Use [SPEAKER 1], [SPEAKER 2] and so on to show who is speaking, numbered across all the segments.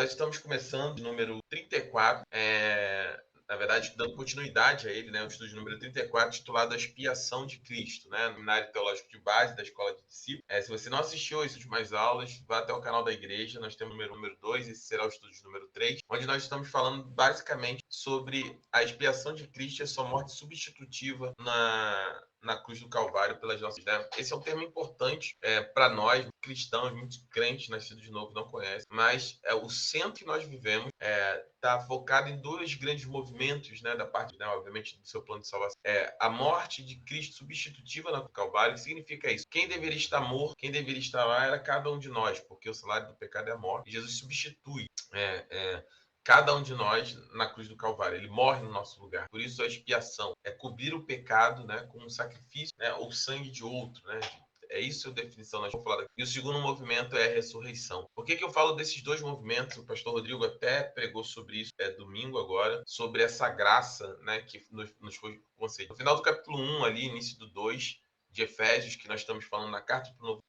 [SPEAKER 1] nós estamos começando o número 34, na verdade, dando continuidade a ele, né? O estudo número 34, titulado A Expiação de Cristo, né? No Seminário Teológico de Base da Escola de Discípulos. Se você não assistiu às últimas aulas, vá até o canal da igreja, nós temos o número 2, esse será o estudo número 3, onde nós estamos falando basicamente sobre a expiação de Cristo e a sua morte substitutiva na cruz do Calvário pelas nossas vidas. Esse é um termo importante para nós, cristãos, muitos crentes nascidos de novo não conhecem, mas o centro que nós vivemos está focado em dois grandes movimentos, né, da parte, né, obviamente, do seu plano de salvação. A morte de Cristo substitutiva na cruz do Calvário. Que significa isso? Quem deveria estar morto, quem deveria estar lá era cada um de nós, porque o salário do pecado é a morte. E Jesus substitui cada um de nós na cruz do Calvário. Ele morre no nosso lugar. Por isso a expiação é cobrir o pecado, né, com um sacrifício, né, ou sangue de outro, né? É isso a definição, nós vamos falar daqui. E o segundo movimento é a ressurreição. Por que eu falo desses dois movimentos? O pastor Rodrigo até pregou sobre isso domingo agora, sobre essa graça, né, que nos foi concedida. No final do capítulo 1, ali, início do 2 de Efésios, que nós estamos falando na carta para o novo,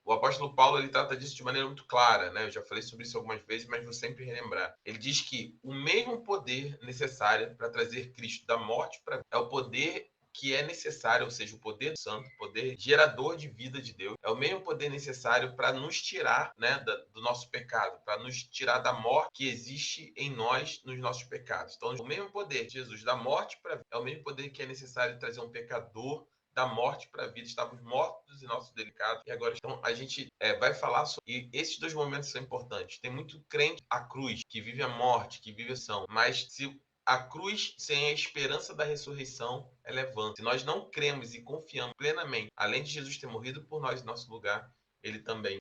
[SPEAKER 1] o apóstolo Paulo ele trata disso de maneira muito clara, né? Eu já falei sobre isso algumas vezes, mas vou sempre relembrar. Ele diz que o mesmo poder necessário para trazer Cristo da morte para é o poder que é necessário, ou seja, o poder do santo, o poder gerador de vida de Deus, é o mesmo poder necessário para nos tirar, né, do nosso pecado, para nos tirar da morte que existe em nós, nos nossos pecados. Então, o mesmo poder de Jesus da morte para a vida é o mesmo poder que é necessário trazer um pecador da morte para a vida. Estávamos mortos em nosso delicado e agora então a gente vai falar sobre. E esses dois momentos são importantes. Tem muito crente à cruz que vive a morte, que vive a ação, mas se a cruz sem a esperança da ressurreição ela é vã. Se nós não cremos e confiamos plenamente, além de Jesus ter morrido por nós em nosso lugar, ele também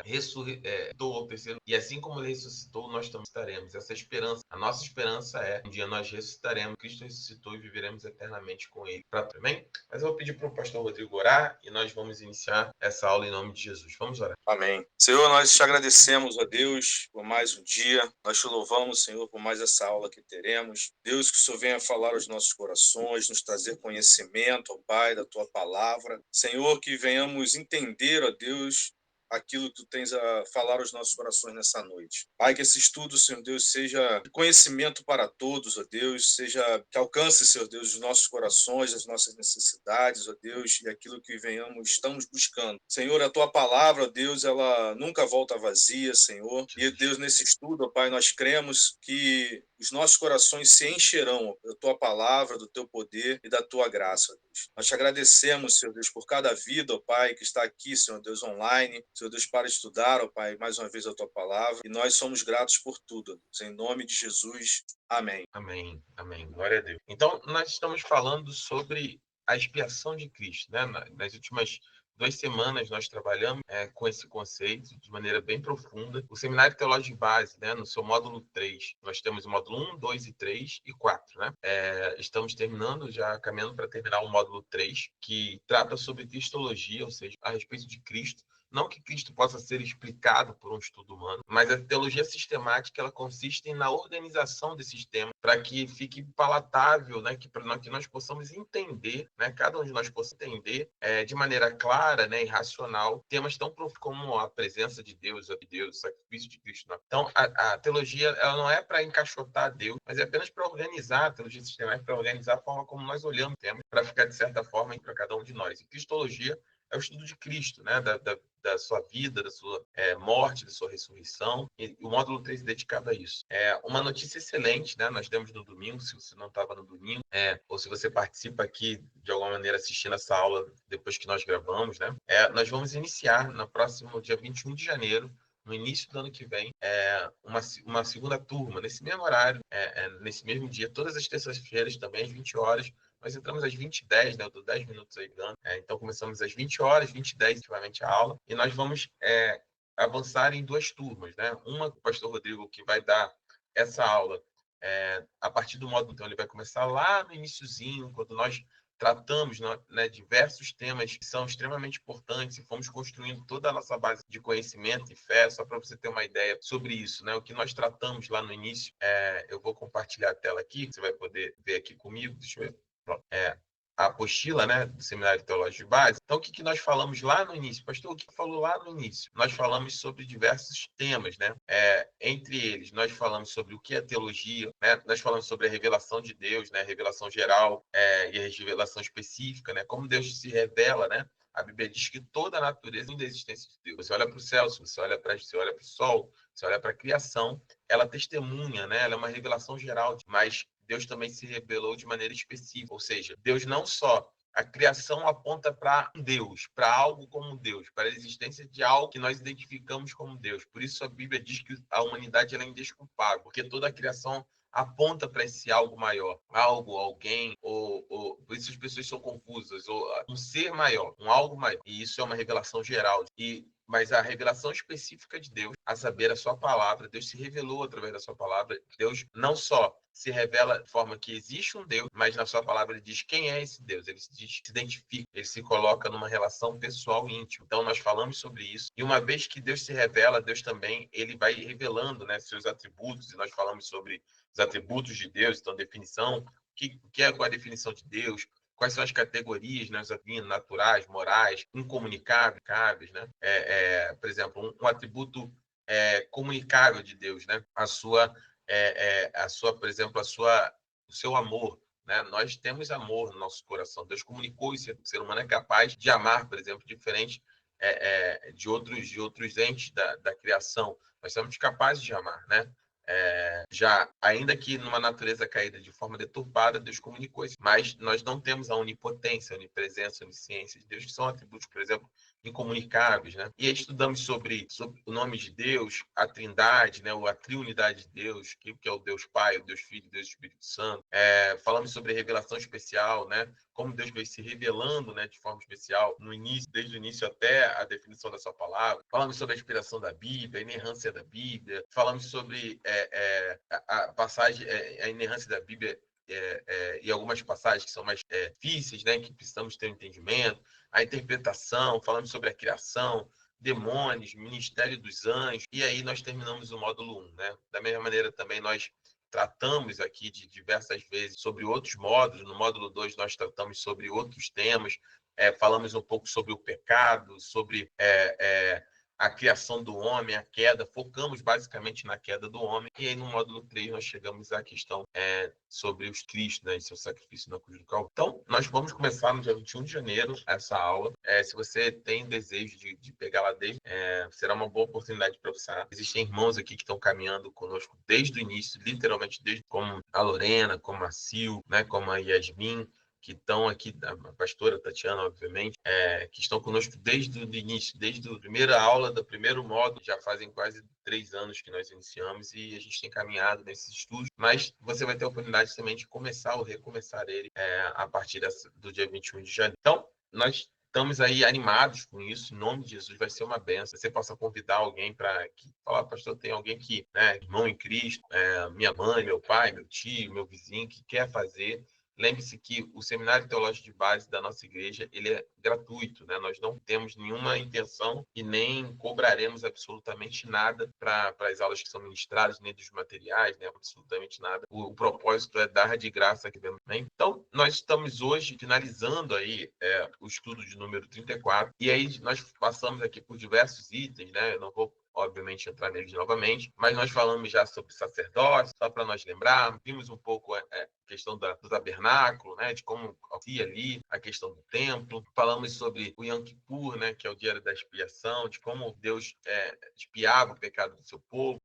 [SPEAKER 1] ressuscitou ao terceiro. E assim como ele ressuscitou, nós também estaremos. Essa esperança, a nossa esperança um dia nós ressuscitaremos, Cristo ressuscitou e viveremos eternamente com ele. Amém? Mas eu vou pedir para o pastor Rodrigo orar e nós vamos iniciar essa aula em nome de Jesus. Vamos orar.
[SPEAKER 2] Amém. Senhor, nós te agradecemos, ó Deus, por mais um dia. Nós te louvamos, Senhor, por mais essa aula que teremos. Deus, que o Senhor venha falar aos nossos corações, nos trazer conhecimento, ó Pai, da tua palavra. Senhor, que venhamos entender, ó Deus, aquilo que tu tens a falar aos nossos corações nessa noite. Pai, que esse estudo, Senhor Deus, seja conhecimento para todos, ó Deus, seja que alcance, Senhor Deus, os nossos corações, as nossas necessidades, ó Deus, e aquilo que estamos buscando. Senhor, a tua palavra, ó Deus, ela nunca volta vazia, Senhor. E, Deus, nesse estudo, ó Pai, nós cremos que os nossos corações se encherão da tua palavra, do teu poder e da tua graça, ó Deus. Nós te agradecemos, Senhor Deus, por cada vida, ó Pai, que está aqui, Senhor Deus, online, Senhor Deus, para estudar, ó Pai, mais uma vez a tua palavra. E nós somos gratos por tudo, ó Deus. Em nome de Jesus, amém.
[SPEAKER 1] Amém, amém. Glória a Deus. Então, nós estamos falando sobre a expiação de Cristo, né? Nas últimas 2 semanas nós trabalhamos com esse conceito de maneira bem profunda. O Seminário Teológico de Base, né, no seu módulo 3, nós temos o módulo 1, 2 e 3 e 4, né? Estamos terminando, já caminhando para terminar o módulo 3, que trata sobre cristologia, ou seja, a respeito de Cristo. Não que Cristo possa ser explicado por um estudo humano, mas a teologia sistemática ela consiste na organização desses temas para que fique palatável, né, que nós possamos entender, né, cada um de nós possa entender de maneira clara, né, e racional, temas tão profundos como a presença de Deus, o sacrifício de Cristo. Não. Então, a teologia ela não é para encaixotar Deus, mas é apenas para organizar, a teologia sistemática para organizar a forma como nós olhamos o tema, para ficar, de certa forma, para cada um de nós. E cristologia é o estudo de Cristo, né, da sua vida, da sua morte, da sua ressurreição, e o módulo 3 é dedicado a isso. Uma notícia excelente, né? Nós demos no domingo, se você não estava no domingo, ou se você participa aqui de alguma maneira assistindo essa aula depois que nós gravamos, né? Nós vamos iniciar no próximo dia 21 de janeiro, no início do ano que vem, uma segunda turma, nesse mesmo horário, nesse mesmo dia, todas as terças-feiras também, às 20 horas, nós entramos às 20h10, né? Eu dou 10 minutos aí dando. Então, começamos às 20 horas, 20h10, efetivamente, a aula. E nós vamos avançar em 2 turmas, né? Uma com o pastor Rodrigo, que vai dar essa aula a partir do módulo. Então, ele vai começar lá no iniciozinho, quando nós tratamos, né, diversos temas que são extremamente importantes e fomos construindo toda a nossa base de conhecimento e fé, só para você ter uma ideia sobre isso, né? O que nós tratamos lá no início, eu vou compartilhar a tela aqui, você vai poder ver aqui comigo, deixa eu ver. Pronto. a apostila, né, do Seminário Teológico de Base. Então, o que nós falamos lá no início? Pastor, o que falou lá no início? Nós falamos sobre diversos temas, né? Entre eles, nós falamos sobre o que é teologia, né? Nós falamos sobre a revelação de Deus, né? A revelação geral e a revelação específica, né? Como Deus se revela, né? A Bíblia diz que toda a natureza é da existência de Deus. Você olha para o céu, você olha para o sol, você olha para a criação, ela testemunha, né? Ela é uma revelação geral, mas Deus também se revelou de maneira específica. Ou seja, Deus não só a criação aponta para Deus, para algo como Deus, para a existência de algo que nós identificamos como Deus. Por isso a Bíblia diz que a humanidade ela é indesculpável, porque toda a criação aponta para esse algo maior, algo, alguém, ou por isso as pessoas são confusas, ou um ser maior, um algo maior. E isso é uma revelação geral. Mas a revelação específica de Deus, a saber, a sua palavra, Deus se revelou através da sua palavra. Deus não só se revela de forma que existe um Deus, mas na sua palavra ele diz quem é esse Deus. Ele se identifica, ele se coloca numa relação pessoal íntima. Então nós falamos sobre isso. E uma vez que Deus se revela, Deus também ele vai revelando, né, seus atributos. E nós falamos sobre os atributos de Deus, então definição, qual é a definição de Deus, quais são as categorias, né, naturais, morais, incomunicáveis, né? Por exemplo, um atributo comunicável de Deus, né? Por exemplo, o seu amor, né? Nós temos amor no nosso coração. Deus comunicou isso. O ser humano é capaz de amar, por exemplo, diferente de outros entes da criação. Nós somos capazes de amar, né? Já, ainda que numa natureza caída de forma deturpada, Deus comunicou isso. Mas nós não temos a onipotência, a onipresença, a onisciência de Deus, que são atributos, por exemplo, incomunicáveis, né? E aí estudamos sobre o nome de Deus, a trindade, né? A triunidade de Deus, que é o Deus Pai, o Deus Filho, o Deus Espírito Santo. Falamos sobre revelação especial, né? Como Deus veio se revelando, né, de forma especial no início, desde o início até a definição da sua palavra. Falamos sobre a inspiração da Bíblia, a inerrância da Bíblia. Falamos sobre a passagem, a inerrância da Bíblia e algumas passagens que são mais difíceis, né, que precisamos ter um entendimento. A interpretação, falamos sobre a criação, demônios, ministério dos anjos. E aí nós terminamos o módulo 1, né? Da mesma maneira também nós tratamos aqui de diversas vezes sobre outros módulos. No módulo 2 nós tratamos sobre outros temas, falamos um pouco sobre o pecado, sobre a criação do homem, a queda, focamos basicamente na queda do homem. E aí no módulo 3 nós chegamos à questão sobre os Cristo, né, e seu sacrifício na cruz do Calvário. Então, nós vamos começar no dia 21 de janeiro essa aula. Se você tem desejo de pegar lá desde, será uma boa oportunidade para você. Existem irmãos aqui que estão caminhando conosco desde o início, literalmente desde, como a Lorena, como a Sil, né, como a Yasmin, que estão aqui, a pastora Tatiana, obviamente, que estão conosco desde o início, desde a primeira aula do primeiro módulo. Já fazem quase 3 anos que nós iniciamos e a gente tem caminhado nesses estudos, mas você vai ter a oportunidade também de começar ou recomeçar ele a partir do dia 21 de janeiro. Então, nós estamos aí animados com isso, em nome de Jesus, vai ser uma benção. Você possa convidar alguém para falar, pastor, tem alguém que, né, irmão em Cristo, minha mãe, meu pai, meu tio, meu vizinho, que quer fazer. Lembre-se que o Seminário Teológico de Base da nossa igreja, ele é gratuito, né? Nós não temos nenhuma intenção e nem cobraremos absolutamente nada para as aulas que são ministradas, nem dos materiais, nem absolutamente nada. O propósito é dar de graça aqui dentro, né? Então, nós estamos hoje finalizando aí o estudo de número 34, e aí nós passamos aqui por diversos itens, né? Eu não vou obviamente entrar neles novamente, mas nós falamos já sobre sacerdócio, só para nós lembrar, vimos um pouco a questão do tabernáculo, né, de como havia ali a questão do templo, falamos sobre o Yom Kippur, né, que é o dia da expiação, de como Deus expiava o pecado do seu povo,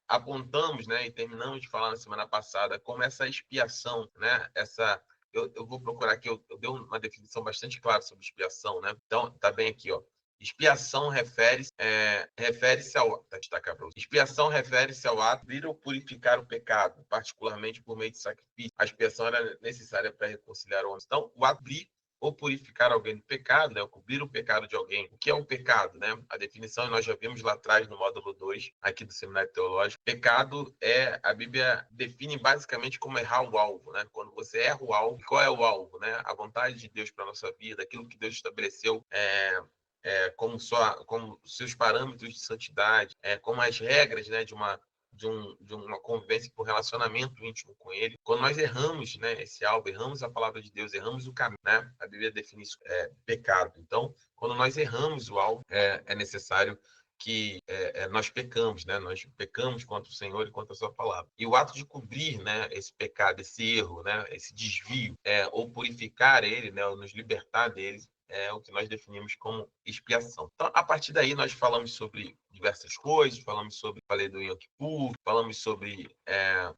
[SPEAKER 1] apontamos, né, e terminamos de falar na semana passada como essa expiação, né, eu vou procurar aqui, eu dei uma definição bastante clara sobre expiação, né? Então, tá bem aqui, ó. Expiação refere-se ao Expiação refere-se ao ato de ir ou purificar o pecado, particularmente por meio de sacrifício. A expiação era necessária para reconciliar o homem. Então, o ato de ou purificar alguém do pecado, né, ou cobrir o pecado de alguém. O que é um pecado, né? A definição nós já vimos lá atrás no módulo 2, aqui do Seminário Teológico. Pecado a Bíblia define basicamente como errar o alvo, né? Quando você erra o alvo, qual é o alvo, né? A vontade de Deus para a nossa vida, aquilo que Deus estabeleceu como seus parâmetros de santidade, como as regras, né, de de uma convivência por relacionamento íntimo com ele. Quando nós erramos, né, esse alvo, erramos a palavra de Deus, erramos o caminho, né? A Bíblia define isso, pecado. Então, quando nós erramos o alvo, é necessário que nós pecamos, né? Nós pecamos contra o Senhor e contra a sua palavra. E o ato de cobrir, né, esse pecado, esse erro, né, esse desvio, ou purificar ele, né, ou nos libertar dele, é o que nós definimos como expiação. Então, a partir daí, nós falamos sobre diversas coisas, falamos sobre, falei do Yom Kippur, falamos sobre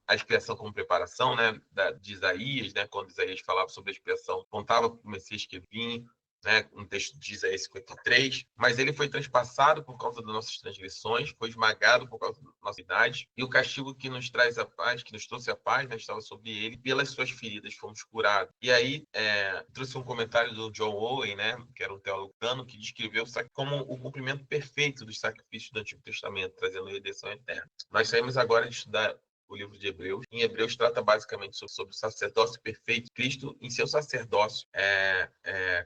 [SPEAKER 1] a expiação como preparação, né, de Isaías, né, quando Isaías falava sobre a expiação, contava para o Messias que vinha, né, um texto de Isaías 53, mas ele foi transpassado por causa das nossas transgressões, foi esmagado por causa da nossa idade, e o castigo que nos traz a paz, que nos trouxe a paz, né, estava sobre ele, pelas suas feridas fomos curados. E aí, trouxe um comentário do John Owen, né, que era um teólogo cano, que descreveu como o cumprimento perfeito dos sacrifícios do Antigo Testamento, trazendo redenção eterna. Nós saímos agora de estudar o livro de Hebreus. Em Hebreus trata basicamente sobre o sacerdócio perfeito. Cristo, em seu sacerdócio,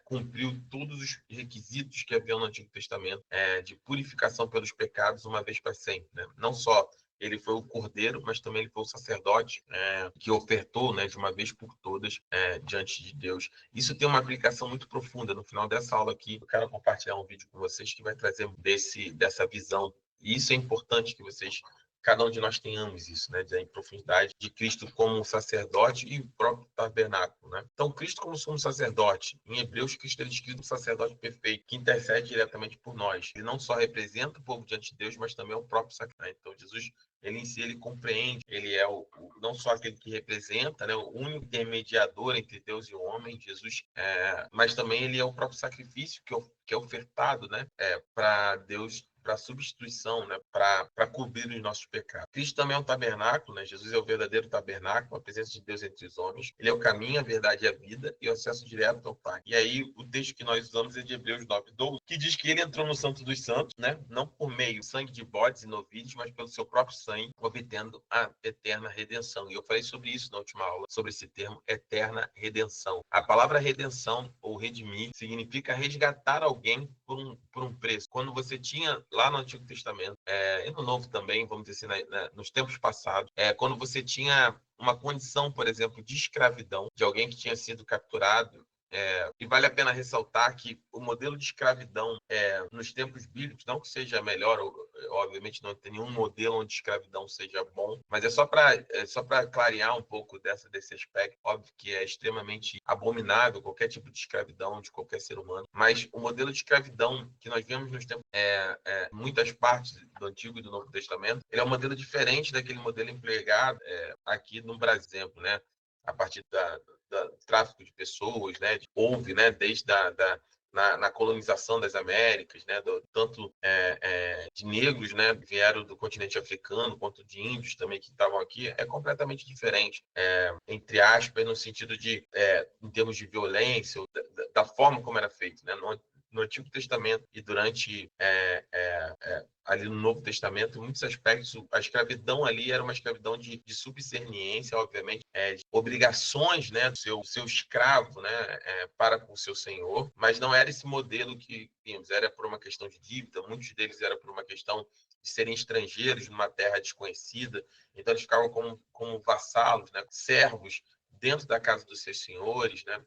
[SPEAKER 1] cumpriu todos os requisitos que havia no Antigo Testamento de purificação pelos pecados uma vez para sempre, né? Não só ele foi o cordeiro, mas também ele foi o sacerdote que ofertou, né, de uma vez por todas diante de Deus. Isso tem uma aplicação muito profunda. No final dessa aula aqui, eu quero compartilhar um vídeo com vocês que vai trazer dessa visão. E isso é importante que cada um de nós tenhamos isso, né, em profundidade de Cristo como sacerdote e o próprio tabernáculo, né? Então, Cristo como sumo sacerdote, em Hebreus, Cristo é descrito como sacerdote perfeito, que intercede diretamente por nós. Ele não só representa o povo diante de Deus, mas também é o próprio sacrifício. Então, Jesus, ele em si, ele compreende, ele é não só aquele que representa, né, o único intermediador entre Deus e o homem, Jesus, mas também ele é o próprio sacrifício que é ofertado, né, para Deus, para substituição, né, para cobrir os nossos pecados. Cristo também é um tabernáculo, né? Jesus é o verdadeiro tabernáculo, a presença de Deus entre os homens. Ele é o caminho, a verdade e a vida e o acesso direto ao Pai. E aí o texto que nós usamos é de Hebreus 9:12, que diz que ele entrou no Santo dos Santos, né? Não por meio do sangue de bodes e novilhos, mas pelo seu próprio sangue, obtendo a eterna redenção. E eu falei sobre isso na última aula, sobre esse termo eterna redenção. A palavra redenção ou redimir significa resgatar alguém por um preço. Quando você tinha lá no Antigo Testamento, e no Novo também, vamos dizer assim, nos tempos passados, quando você tinha uma condição, por exemplo, de escravidão, de alguém que tinha sido capturado, e vale a pena ressaltar que o modelo de escravidão nos tempos bíblicos, não que seja melhor, obviamente não tem nenhum modelo onde escravidão seja bom, mas é só para clarear um pouco desse aspecto. Óbvio que é extremamente abominável qualquer tipo de escravidão de qualquer ser humano, mas o modelo de escravidão que nós vemos nos tempos, muitas partes do Antigo e do Novo Testamento, ele é um modelo diferente daquele modelo empregado aqui no Brasil, né? A partir do tráfico de pessoas, né? Houve, né? Desde na colonização das Américas, né? Tanto de negros, né? Que vieram do continente africano, quanto de índios também que estavam aqui, é completamente diferente, entre aspas, no sentido de, em termos de violência, ou da forma como era feito, né? No Antigo Testamento e durante ali no Novo Testamento, em muitos aspectos, a escravidão ali era uma escravidão de subserviência, obviamente, de obrigações, né, do seu escravo, né, para com o seu senhor, mas não era esse modelo que vimos, era por uma questão de dívida, muitos deles era por uma questão de serem estrangeiros numa terra desconhecida, então eles ficavam como vassalos, né, servos dentro da casa dos seus senhores, né,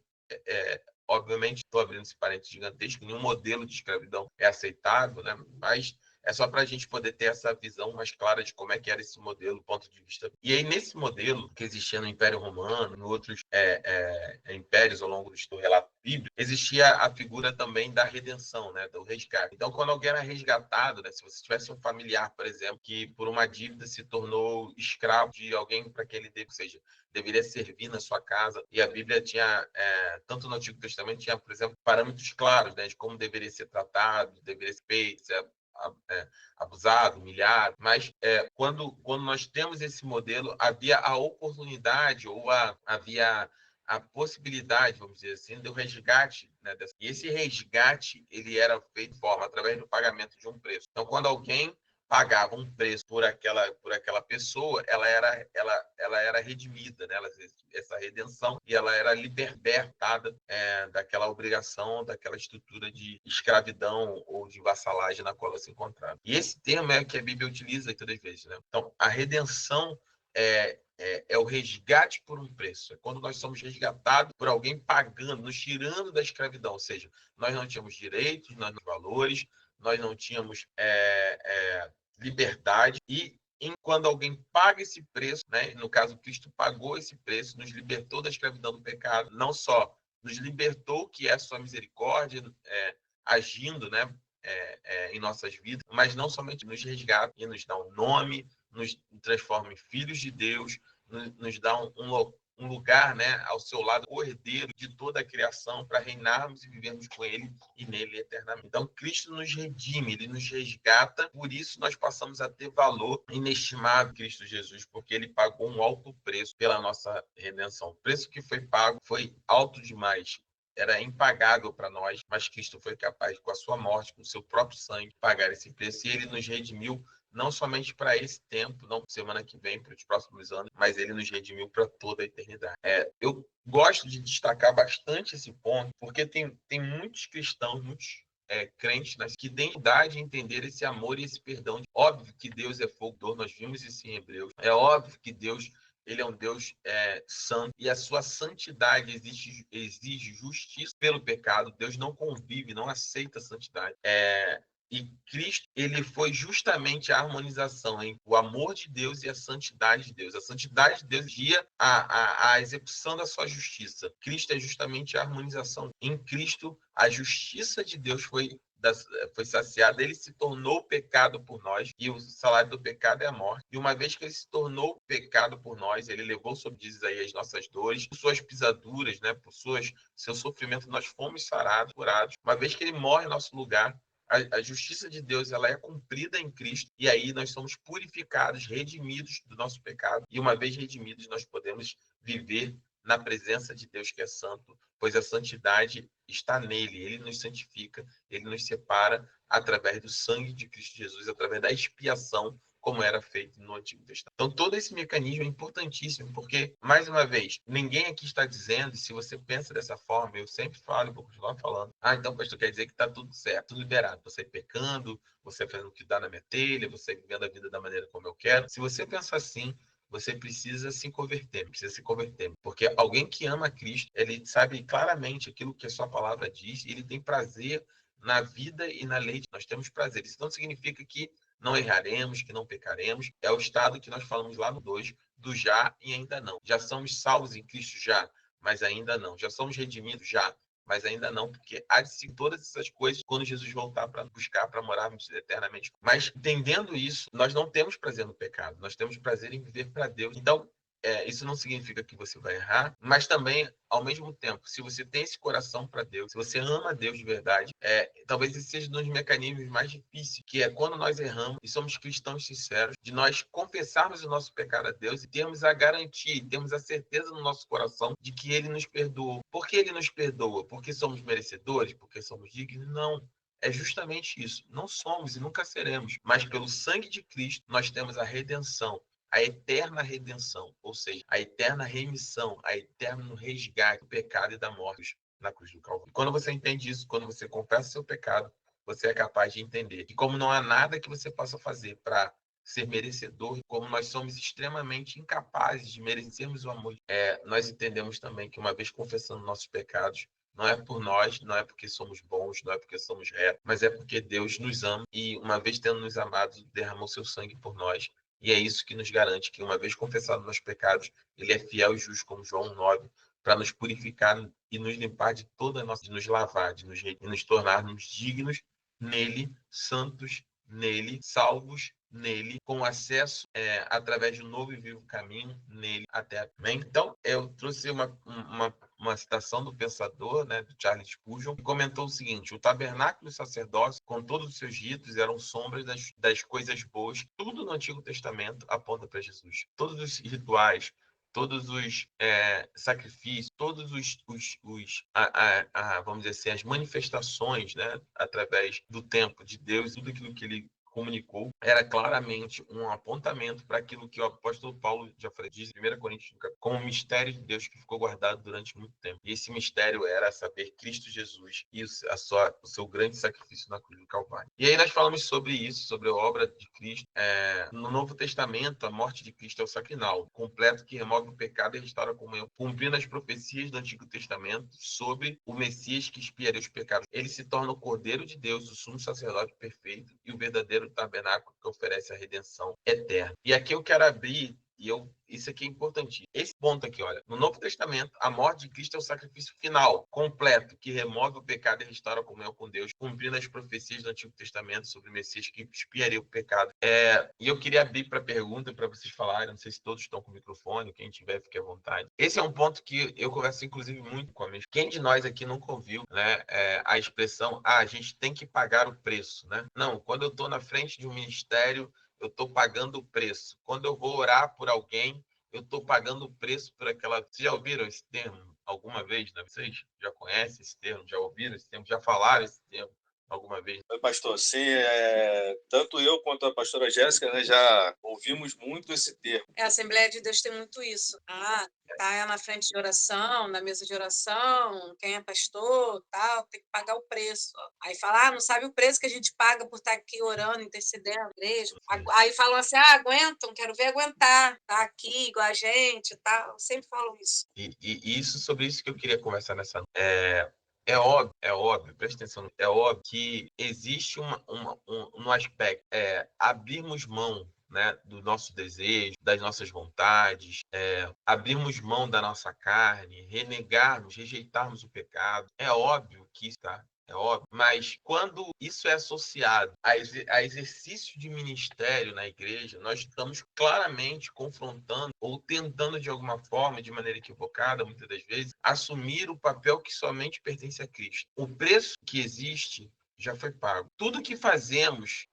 [SPEAKER 1] obviamente, estou abrindo esse parênteses gigantesco, nenhum modelo de escravidão é aceitável, né? Mas é só para a gente poder ter essa visão mais clara de como é que era esse modelo, do ponto de vista. E aí, nesse modelo que existia no Império Romano, em outros impérios ao longo do relato bíblico, existia a figura também da redenção, né? Do resgate. Então, quando alguém era resgatado, né? Se você tivesse um familiar, por exemplo, que por uma dívida se tornou escravo de alguém para que ele deve, ou seja, deveria servir na sua casa. E a Bíblia tinha, tanto no Antigo Testamento, tinha, por exemplo, parâmetros claros, né, de como deveria ser tratado, deveria ser feito, ser abusado, humilhado. Mas quando nós temos esse modelo, havia a oportunidade ou havia a possibilidade, vamos dizer assim, do resgate, né? E esse resgate, ele era feito de forma através do pagamento de um preço. Então, quando alguém pagava um preço por aquela pessoa, ela era redimida, né? Essa redenção, e ela era libertada daquela obrigação, daquela estrutura de escravidão ou de vassalagem na qual ela se encontrava. E esse termo é que a Bíblia utiliza todas as vezes, né? Então, a redenção é o resgate por um preço. É quando nós somos resgatados por alguém pagando, nos tirando da escravidão. Ou seja, nós não tínhamos direitos, nós não tínhamos valores, nós não tínhamos liberdade. E quando alguém paga esse preço, né? No caso, Cristo pagou esse preço, nos libertou da escravidão do pecado, não só nos libertou, que é a sua misericórdia, agindo, né? Em nossas vidas, mas não somente nos resgata e nos dá um nome, nos transforma em filhos de Deus, nos dá um lugar, né, ao seu lado, o herdeiro de toda a criação, para reinarmos e vivermos com ele e nele eternamente. Então, Cristo nos redime, ele nos resgata, por isso nós passamos a ter valor inestimável em Cristo Jesus, porque ele pagou um alto preço pela nossa redenção. O preço que foi pago foi alto demais. Era impagável para nós, mas Cristo foi capaz, com a sua morte, com o seu próprio sangue, pagar esse preço. E ele nos redimiu não somente para esse tempo, não semana que vem, para os próximos anos, mas ele nos redimiu para toda a eternidade. Eu gosto de destacar bastante esse ponto, porque tem muitos cristãos, muitos crentes, né, que têm idade de entender esse amor e esse perdão. Óbvio que Deus é fogo, nós vimos isso em Hebreus. É óbvio que Deus ele é um Deus santo e a sua santidade exige justiça pelo pecado. Deus não convive, não aceita a santidade. E Cristo, ele foi justamente a harmonização entre o amor de Deus e a santidade de Deus. A santidade de Deus guia a execução da sua justiça. Cristo é justamente a harmonização. Em Cristo, a justiça de Deus foi saciada, ele se tornou pecado por nós, e o salário do pecado é a morte. E uma vez que ele se tornou pecado por nós, ele levou sobre aí as nossas dores, por suas pisaduras, né, por seu sofrimento, nós fomos sarados, curados. Uma vez que ele morre em nosso lugar, a justiça de Deus ela é cumprida em Cristo, e aí nós somos purificados, redimidos do nosso pecado, e uma vez redimidos, nós podemos viver na presença de Deus que é santo, pois a santidade está nele, ele nos santifica, ele nos separa através do sangue de Cristo Jesus, através da expiação, como era feito no Antigo Testamento. Então, todo esse mecanismo é importantíssimo, porque, mais uma vez, ninguém aqui está dizendo, e se você pensa dessa forma, eu sempre falo, vou continuar falando, então, pastor, quer dizer que está tudo certo, tudo liberado, você pecando, você fazendo o que dá na minha telha, você vivendo a vida da maneira como eu quero. Se você pensar assim, você precisa se converter, porque alguém que ama Cristo, ele sabe claramente aquilo que a sua palavra diz, e ele tem prazer na vida e na lei. Nós temos prazer. Isso não significa que não erraremos, que não pecaremos. É o estado que nós falamos lá no 2, do já e ainda não. Já somos salvos em Cristo? Já, mas ainda não. Já somos redimidos? Já, mas ainda não, porque há de ser todas essas coisas quando Jesus voltar para buscar, para morarmos eternamente. Mas entendendo isso, nós não temos prazer no pecado, nós temos prazer em viver para Deus. Então, isso não significa que você vai errar, mas também, ao mesmo tempo, se você tem esse coração para Deus, se você ama Deus de verdade, talvez esse seja um dos mecanismos mais difíceis, que é quando nós erramos e somos cristãos sinceros, de nós confessarmos o nosso pecado a Deus e termos a garantia, termos a certeza no nosso coração de que Ele nos perdoou. Por que Ele nos perdoa? Porque somos merecedores? Porque somos dignos? Não. É justamente isso. Não somos e nunca seremos, mas pelo sangue de Cristo nós temos a redenção, a eterna redenção, ou seja, a eterna remissão, a eterno resgate do pecado e da morte na cruz do Calvário. Quando você entende isso, quando você confessa seu pecado, você é capaz de entender que como não há nada que você possa fazer para ser merecedor, como nós somos extremamente incapazes de merecermos o amor, nós entendemos também que uma vez confessando nossos pecados, não é por nós, não é porque somos bons, não é porque somos retos, mas é porque Deus nos ama e, uma vez tendo nos amado, derramou seu sangue por nós. E é isso que nos garante que, uma vez confessados nossos pecados, Ele é fiel e justo, como João 9, para nos purificar e nos limpar de toda a nossa, de nos lavar, de nos tornarmos dignos nele, santos nele, salvos nele, com acesso através de um novo e vivo caminho nele até. Então, eu trouxe uma citação do pensador, né, do Charles Spurgeon, que comentou o seguinte: o tabernáculo e o sacerdócio, com todos os seus ritos, eram sombras das coisas boas. Tudo no Antigo Testamento aponta para Jesus. Todos os rituais, todos os sacrifícios, todos vamos dizer assim, as manifestações, né, através do tempo de Deus, tudo aquilo que ele comunicou era claramente um apontamento para aquilo que o apóstolo Paulo já diz em 1 Coríntios, como um mistério de Deus que ficou guardado durante muito tempo. E esse mistério era saber Cristo Jesus e o seu grande sacrifício na cruz do Calvário. E aí nós falamos sobre isso, sobre a obra de Cristo. No Novo Testamento, a morte de Cristo é o sacrinal, completo que remove o pecado e restaura a comunhão, cumprindo as profecias do Antigo Testamento sobre o Messias que expiaria os pecados. Ele se torna o Cordeiro de Deus, o sumo sacerdote perfeito e o verdadeiro tabernáculo que oferece a redenção eterna. E aqui eu quero abrir isso aqui é importantíssimo. Esse ponto aqui, olha, no Novo Testamento, a morte de Cristo é o sacrifício final, completo, que remove o pecado e restaura a comunhão com Deus, cumprindo as profecias do Antigo Testamento sobre o Messias que expiaria o pecado. E eu queria abrir para pergunta, para vocês falarem, não sei se todos estão com o microfone, quem tiver, fique à vontade. Esse é um ponto que eu converso, inclusive, muito com a minha. Quem de nós aqui nunca ouviu, né, a expressão, a gente tem que pagar o preço, né? Não, quando eu estou na frente de um ministério, eu estou pagando o preço. Quando eu vou orar por alguém, eu estou pagando o preço por aquela... Vocês já ouviram esse termo alguma vez, né? Vocês já conhecem esse termo, já ouviram esse termo, já falaram esse termo alguma vez?
[SPEAKER 2] Oi, pastor. Sim, tanto eu quanto a pastora Jéssica, né, já ouvimos muito esse termo.
[SPEAKER 3] A Assembleia de Deus tem muito isso. Tá na frente de oração, na mesa de oração, quem é pastor, tal, tem que pagar o preço. Aí fala, não sabe o preço que a gente paga por estar aqui orando, intercedendo na igreja. Aí falam assim, aguentam, quero ver aguentar, tá aqui igual a gente, tal. Eu sempre falo isso.
[SPEAKER 1] E isso, sobre isso que eu queria conversar nessa noite. É óbvio, presta atenção, é óbvio que existe um aspecto, abrirmos mão, né, do nosso desejo, das nossas vontades, abrirmos mão da nossa carne, renegarmos, rejeitarmos o pecado. É óbvio que isso, tá? É óbvio, mas quando isso é associado a exercício de ministério na igreja, nós estamos claramente confrontando ou tentando, de alguma forma, de maneira equivocada, muitas das vezes, assumir o papel que somente pertence a Cristo. O preço que existe já foi pago. Tudo que fazemos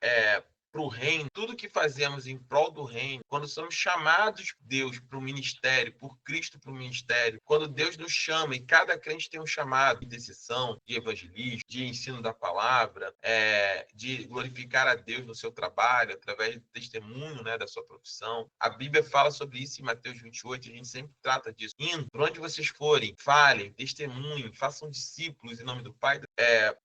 [SPEAKER 1] para o reino, tudo que fazemos em prol do reino, quando somos chamados por Deus para o ministério, por Cristo para o ministério, quando Deus nos chama, e cada crente tem um chamado de intercessão, de evangelismo, de ensino da palavra, de glorificar a Deus no seu trabalho, através do testemunho, né, da sua profissão. A Bíblia fala sobre isso em Mateus 28, a gente sempre trata disso. Indo, por onde vocês forem, falem, testemunhem, façam discípulos em nome do Pai.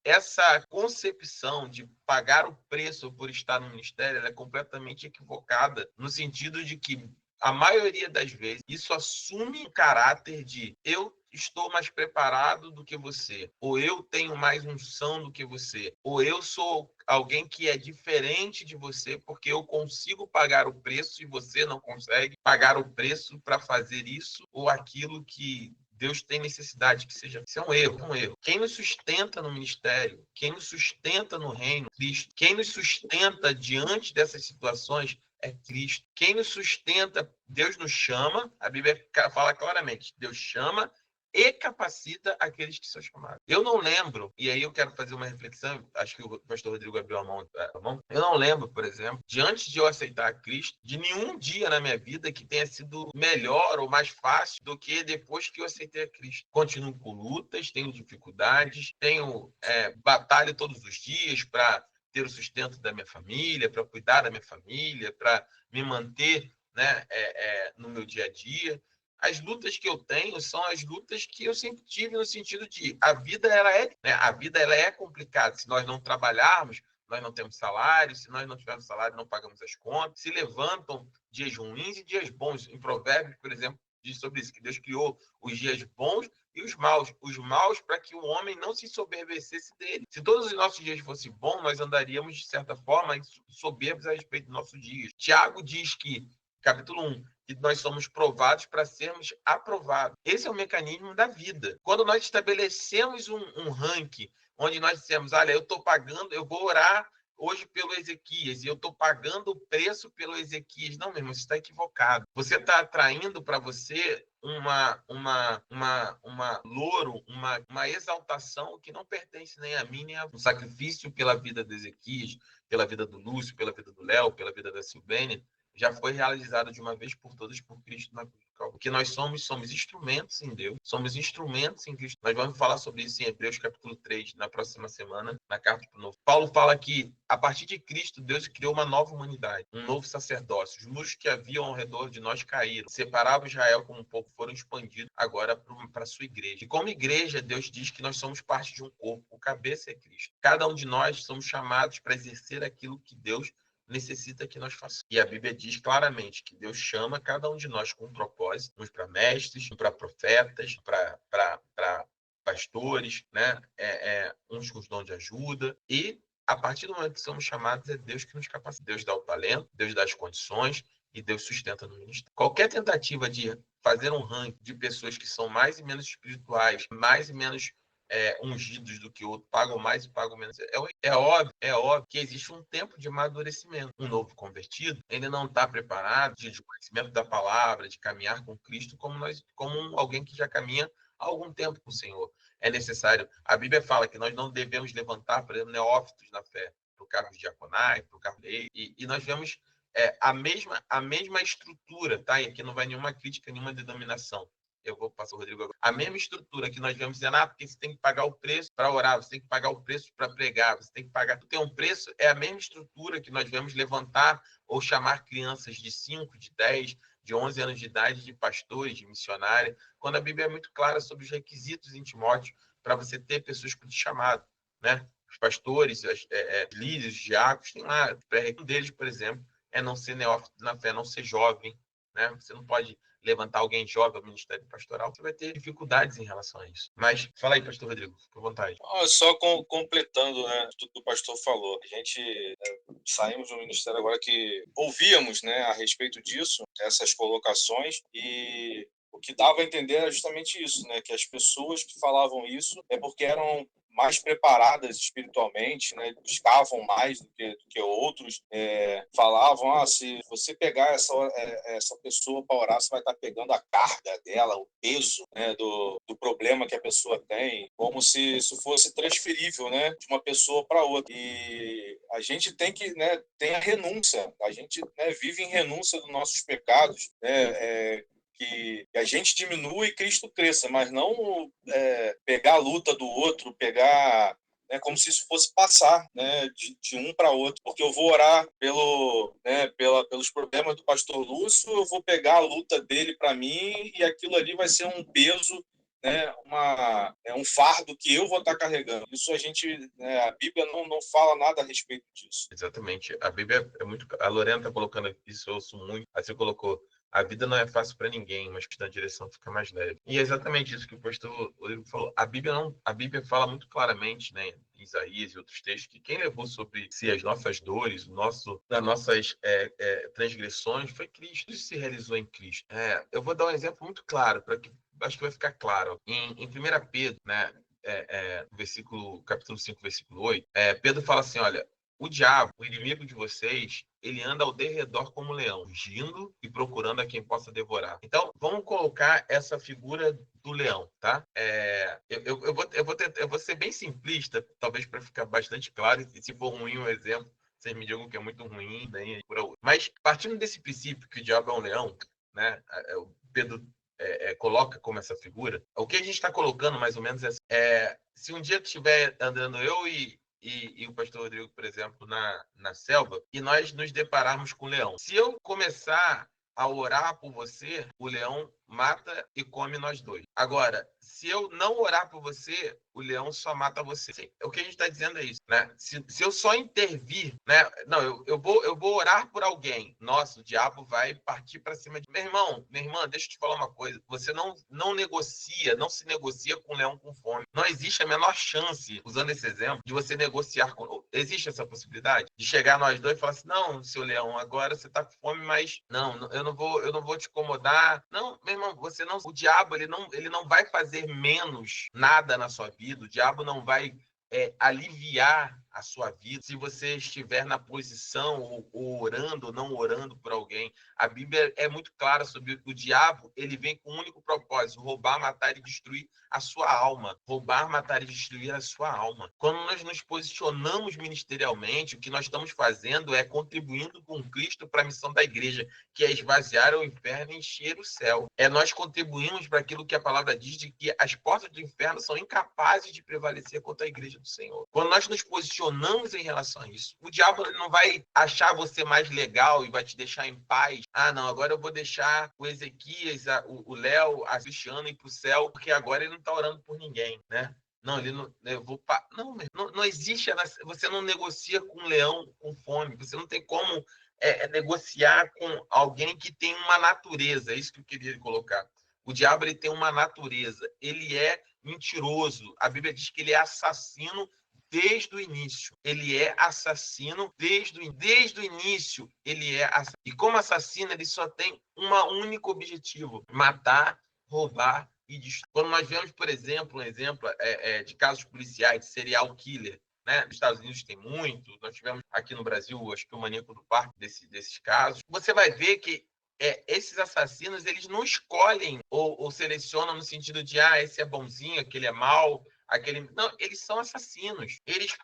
[SPEAKER 1] Essa concepção de pagar o preço por estar no ministério, ela é completamente equivocada, no sentido de que a maioria das vezes isso assume um caráter de eu estou mais preparado do que você, ou eu tenho mais unção do que você, ou eu sou alguém que é diferente de você porque eu consigo pagar o preço e você não consegue pagar o preço para fazer isso ou aquilo que Deus tem necessidade que seja. Isso é um erro. Quem nos sustenta no ministério, quem nos sustenta no reino, Cristo. Quem nos sustenta diante dessas situações é Cristo. Quem nos sustenta, Deus nos chama, a Bíblia fala claramente, Deus chama e capacita aqueles que são chamados. Eu não lembro, e aí eu quero fazer uma reflexão, acho que o pastor Rodrigo abriu a mão, tá bom? Eu não lembro, por exemplo, de antes de eu aceitar Cristo, de nenhum dia na minha vida que tenha sido melhor ou mais fácil do que depois que eu aceitei a Cristo. Continuo com lutas, tenho dificuldades, tenho batalha todos os dias para ter o sustento da minha família, para cuidar da minha família, para me manter, né, no meu dia a dia. As lutas que eu tenho são as lutas que eu sempre tive no sentido de a vida ela é complicada. Se nós não trabalharmos, nós não temos salário. Se nós não tivermos salário, não pagamos as contas. Se levantam dias ruins e dias bons. Em Provérbios, por exemplo, diz sobre isso, que Deus criou os dias bons e os maus. Os maus para que o homem não se soberbecesse dele. Se todos os nossos dias fossem bons, nós andaríamos, de certa forma, soberbos a respeito dos nossos dias. Tiago diz que, capítulo 1, que nós somos provados para sermos aprovados. Esse é o mecanismo da vida. Quando nós estabelecemos um ranking, onde nós dissemos, olha, eu estou pagando, eu vou orar hoje pelo Ezequias, e eu estou pagando o preço pelo Ezequias. Não, meu irmão, você está equivocado. Você está atraindo para você uma louro, uma exaltação que não pertence nem a mim, nem a um sacrifício pela vida de Ezequias, pela vida do Lúcio, pela vida do Léo, pela vida da Silvênia. já foi realizado de uma vez por todas por Cristo na cruz. Porque nós somos instrumentos em Deus, somos instrumentos em Cristo. Nós vamos falar sobre isso em Hebreus capítulo 3, na próxima semana, na carta para o Novo. Paulo fala que, a partir de Cristo, Deus criou uma nova humanidade, um novo sacerdócio. Os muros que haviam ao redor de nós caíram, separavam Israel como um povo, foram expandidos agora para a sua igreja. E como igreja, Deus diz que nós somos parte de um corpo, o cabeça é Cristo. Cada um de nós somos chamados para exercer aquilo que Deus necessita que nós façamos. E a Bíblia diz claramente que Deus chama cada um de nós com um propósito, uns para mestres, uns para profetas, para pastores, né? Uns com os dons de ajuda. E a partir do momento que somos chamados, é Deus que nos capacita. Deus dá o talento, Deus dá as condições e Deus sustenta no ministério. Qualquer tentativa de fazer um ranking de pessoas que são mais e menos espirituais, mais e menos ungidos do que outro, pagam mais e pagam menos. É óbvio que existe um tempo de amadurecimento. Um novo convertido, ele não está preparado de conhecimento da palavra, de caminhar com Cristo como alguém que já caminha há algum tempo com o Senhor. É necessário. A Bíblia fala que nós não devemos levantar, por exemplo, neófitos na fé, para o cargo de diaconai, para o cargo de lei, e nós vemos a mesma estrutura, tá? E aqui não vai nenhuma crítica, nenhuma denominação. Eu vou passar o Rodrigo agora. A mesma estrutura que nós vemos dizendo, porque você tem que pagar o preço para orar, você tem que pagar o preço para pregar, você tem que pagar. Tem um preço, é a mesma estrutura que nós vemos levantar ou chamar crianças de 5, de 10, de 11 anos de idade de pastores, de missionários, quando a Bíblia é muito clara sobre os requisitos em Timóteo para você ter pessoas com chamado, né? Os pastores, líderes, diáconos, tem lá. Um deles, por exemplo, é não ser neófito na fé, não ser jovem, né? Você não pode levantar alguém jovem ao ministério pastoral, você vai ter dificuldades em relação a isso. Mas fala aí, pastor Rodrigo, fica à vontade.
[SPEAKER 2] Só completando, né, tudo que o pastor falou. A gente saímos do ministério agora que ouvíamos, né, a respeito disso, essas colocações, e o que dava a entender era justamente isso, né, que as pessoas que falavam isso é porque eram mais preparadas espiritualmente, né, buscavam mais do que outros, falavam, se você pegar essa pessoa para orar, você vai estar pegando a carga dela, o peso, né, do problema que a pessoa tem, como se isso fosse transferível, né, de uma pessoa para outra. E a gente tem que, né, tem a renúncia, a gente, né, vive em renúncia dos nossos pecados, né, que a gente diminua e Cristo cresça, mas não pegar a luta do outro, pegar, né, como se isso fosse passar, né, de um para outro. Porque eu vou orar pelos problemas do pastor Lúcio, eu vou pegar a luta dele para mim e aquilo ali vai ser um peso, né, um fardo que eu vou estar carregando. Isso a Bíblia não fala nada a respeito disso.
[SPEAKER 1] Exatamente. A Bíblia é muito... A Lorena está colocando isso, eu ouço muito. Aí você colocou, a vida não é fácil para ninguém, mas que na direção fica mais leve. E é exatamente isso que o pastor Rodrigo falou. A Bíblia fala muito claramente, né, em Isaías e outros textos, que quem levou sobre si as nossas dores, as nossas transgressões, foi Cristo. Isso se realizou em Cristo. Eu vou dar um exemplo muito claro, para que acho que vai ficar claro. Em 1 Pedro, né, capítulo 5, versículo 8, Pedro fala assim, olha, o diabo, o inimigo de vocês, ele anda ao derredor como um leão, rugindo e procurando a quem possa devorar. Então, vamos colocar essa figura do leão, tá? Eu vou ser bem simplista, talvez para ficar bastante claro, e se for ruim o exemplo, vocês me digam que é muito ruim, daí por outro. Mas, partindo desse princípio que o diabo é um leão, né? O Pedro coloca como essa figura, o que a gente está colocando, mais ou menos, se um dia estiver andando eu e o pastor Rodrigo, por exemplo, na selva, e nós nos depararmos com o leão. Se eu começar a orar por você, o leão mata e come nós dois. Agora, se eu não orar por você, o leão só mata você. Sim, o que a gente está dizendo é isso, né? Se eu só intervir, né? Não, eu vou orar por alguém. Nossa, o diabo vai partir para cima de... Meu irmão, minha irmã, deixa eu te falar uma coisa. Você não se negocia com um leão com fome. Não existe a menor chance, usando esse exemplo, de você negociar com... Existe essa possibilidade? De chegar nós dois e falar assim, não, seu leão, agora você está com fome, mas não, eu não vou te incomodar. Não, meu irmão, o diabo, ele não vai fazer menos nada na sua vida. O diabo não vai aliviar a sua vida, se você estiver na posição ou orando ou não orando por alguém. A Bíblia é muito clara sobre o diabo, ele vem com um único propósito: roubar, matar e destruir a sua alma. Roubar, matar e destruir a sua alma. Quando nós nos posicionamos ministerialmente, o que nós estamos fazendo é contribuindo com Cristo para a missão da igreja, que é esvaziar o inferno e encher o céu. Nós contribuímos para aquilo que a palavra diz, de que as portas do inferno são incapazes de prevalecer contra a igreja do Senhor. Quando nós nos posicionamos em relação a isso, o diabo não vai achar você mais legal e vai te deixar em paz. Ah, não, agora eu vou deixar o Ezequias, o Léo, a Cristiano ir para o céu, porque agora ele não está orando por ninguém, né? Não, ele não. Não existe. Você não negocia com um leão com fome. Você não tem como negociar com alguém que tem uma natureza. É isso que eu queria colocar. O diabo, ele tem uma natureza. Ele é mentiroso. A Bíblia diz que ele é assassino desde o início. Ele é assassino desde o início. Ele é assassino. E como assassino, ele só tem um único objetivo: matar, roubar e destruir. Quando nós vemos, por exemplo, um exemplo de casos policiais de serial killer, né? Nos Estados Unidos tem muito, nós tivemos aqui no Brasil, acho que o Maníaco do Parque desses casos. Você vai ver que esses assassinos, eles não escolhem ou selecionam no sentido de, esse é bonzinho, aquele é mau, aquele... Não, eles são assassinos. Eles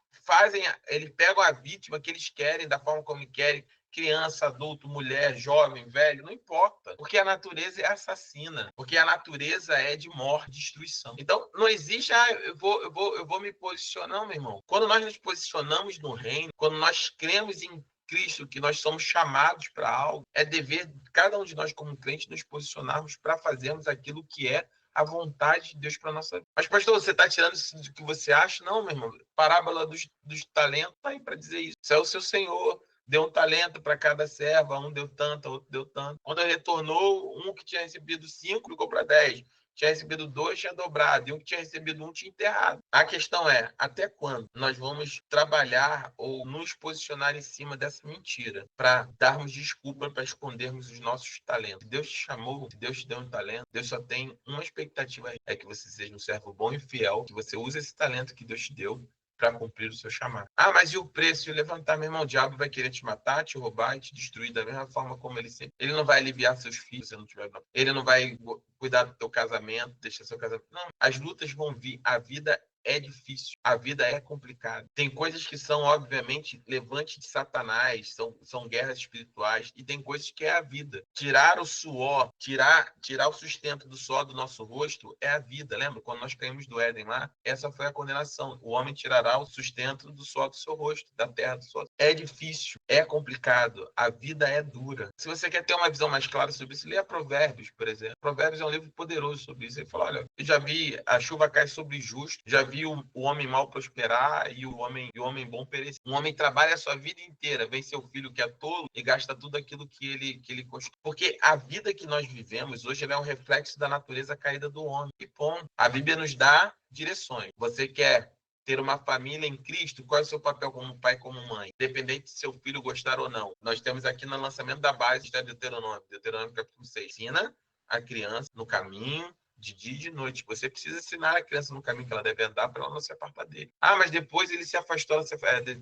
[SPEAKER 1] pegam a vítima que eles querem, da forma como querem, criança, adulto, mulher, jovem, velho, não importa. Porque a natureza é assassina. Porque a natureza é de morte, destruição. Então, não existe, eu vou me posicionar, não, meu irmão. Quando nós nos posicionamos no reino, quando nós cremos em Cristo, que nós somos chamados para algo, é dever de cada um de nós como crente nos posicionarmos para fazermos aquilo que é a vontade de Deus para nossa vida. Mas, pastor, você está tirando isso do que você acha? Não, meu irmão. Parábola dos talentos está aí para dizer isso. Isso é o seu Senhor. Deu um talento para cada serva, um deu tanto, outro deu tanto. Quando retornou, um que tinha recebido 5 ficou para 10. Tinha recebido 2, tinha dobrado. E um que tinha recebido 1 tinha enterrado. A questão é, até quando nós vamos trabalhar ou nos posicionar em cima dessa mentira para darmos desculpa para escondermos os nossos talentos? Se Deus te chamou, se Deus te deu um talento, Deus só tem uma expectativa aí, é que você seja um servo bom e fiel, que você use esse talento que Deus te deu para cumprir o seu chamado. Mas e o preço? E o levantar, meu irmão, o diabo vai querer te matar, te roubar e te destruir da mesma forma como ele sempre. Ele não vai aliviar seus filhos se não tiver. Ele não vai cuidar do teu casamento, deixar seu casamento. Não, as lutas vão vir. A vida é difícil, a vida é complicada. Tem coisas que são, obviamente, levante de Satanás, são guerras espirituais, e tem coisas que é a vida. Tirar o suor, tirar o sustento do suor do nosso rosto é a vida. Lembra? Quando nós caímos do Éden lá, essa foi a condenação. O homem tirará o sustento do suor do seu rosto, da terra do suor. É difícil, é complicado, a vida é dura. Se você quer ter uma visão mais clara sobre isso, leia Provérbios, por exemplo. Provérbios é um livro poderoso sobre isso. Ele fala, olha, eu já vi a chuva cair sobre justo, já vi o homem mau prosperar e o homem bom perecer. Um homem trabalha a sua vida inteira, vem seu filho que é tolo e gasta tudo aquilo que ele construiu. Porque a vida que nós vivemos hoje é um reflexo da natureza caída do homem. E ponto. A Bíblia nos dá direções. Você quer ter uma família em Cristo, qual é o seu papel como pai, como mãe? Independente se seu filho gostar ou não. Nós temos aqui no lançamento da base de Deuteronômio capítulo 6. Ensina a criança no caminho de dia e de noite. Você precisa ensinar a criança no caminho que ela deve andar para ela não se apartar dele. Mas depois ele se afastou,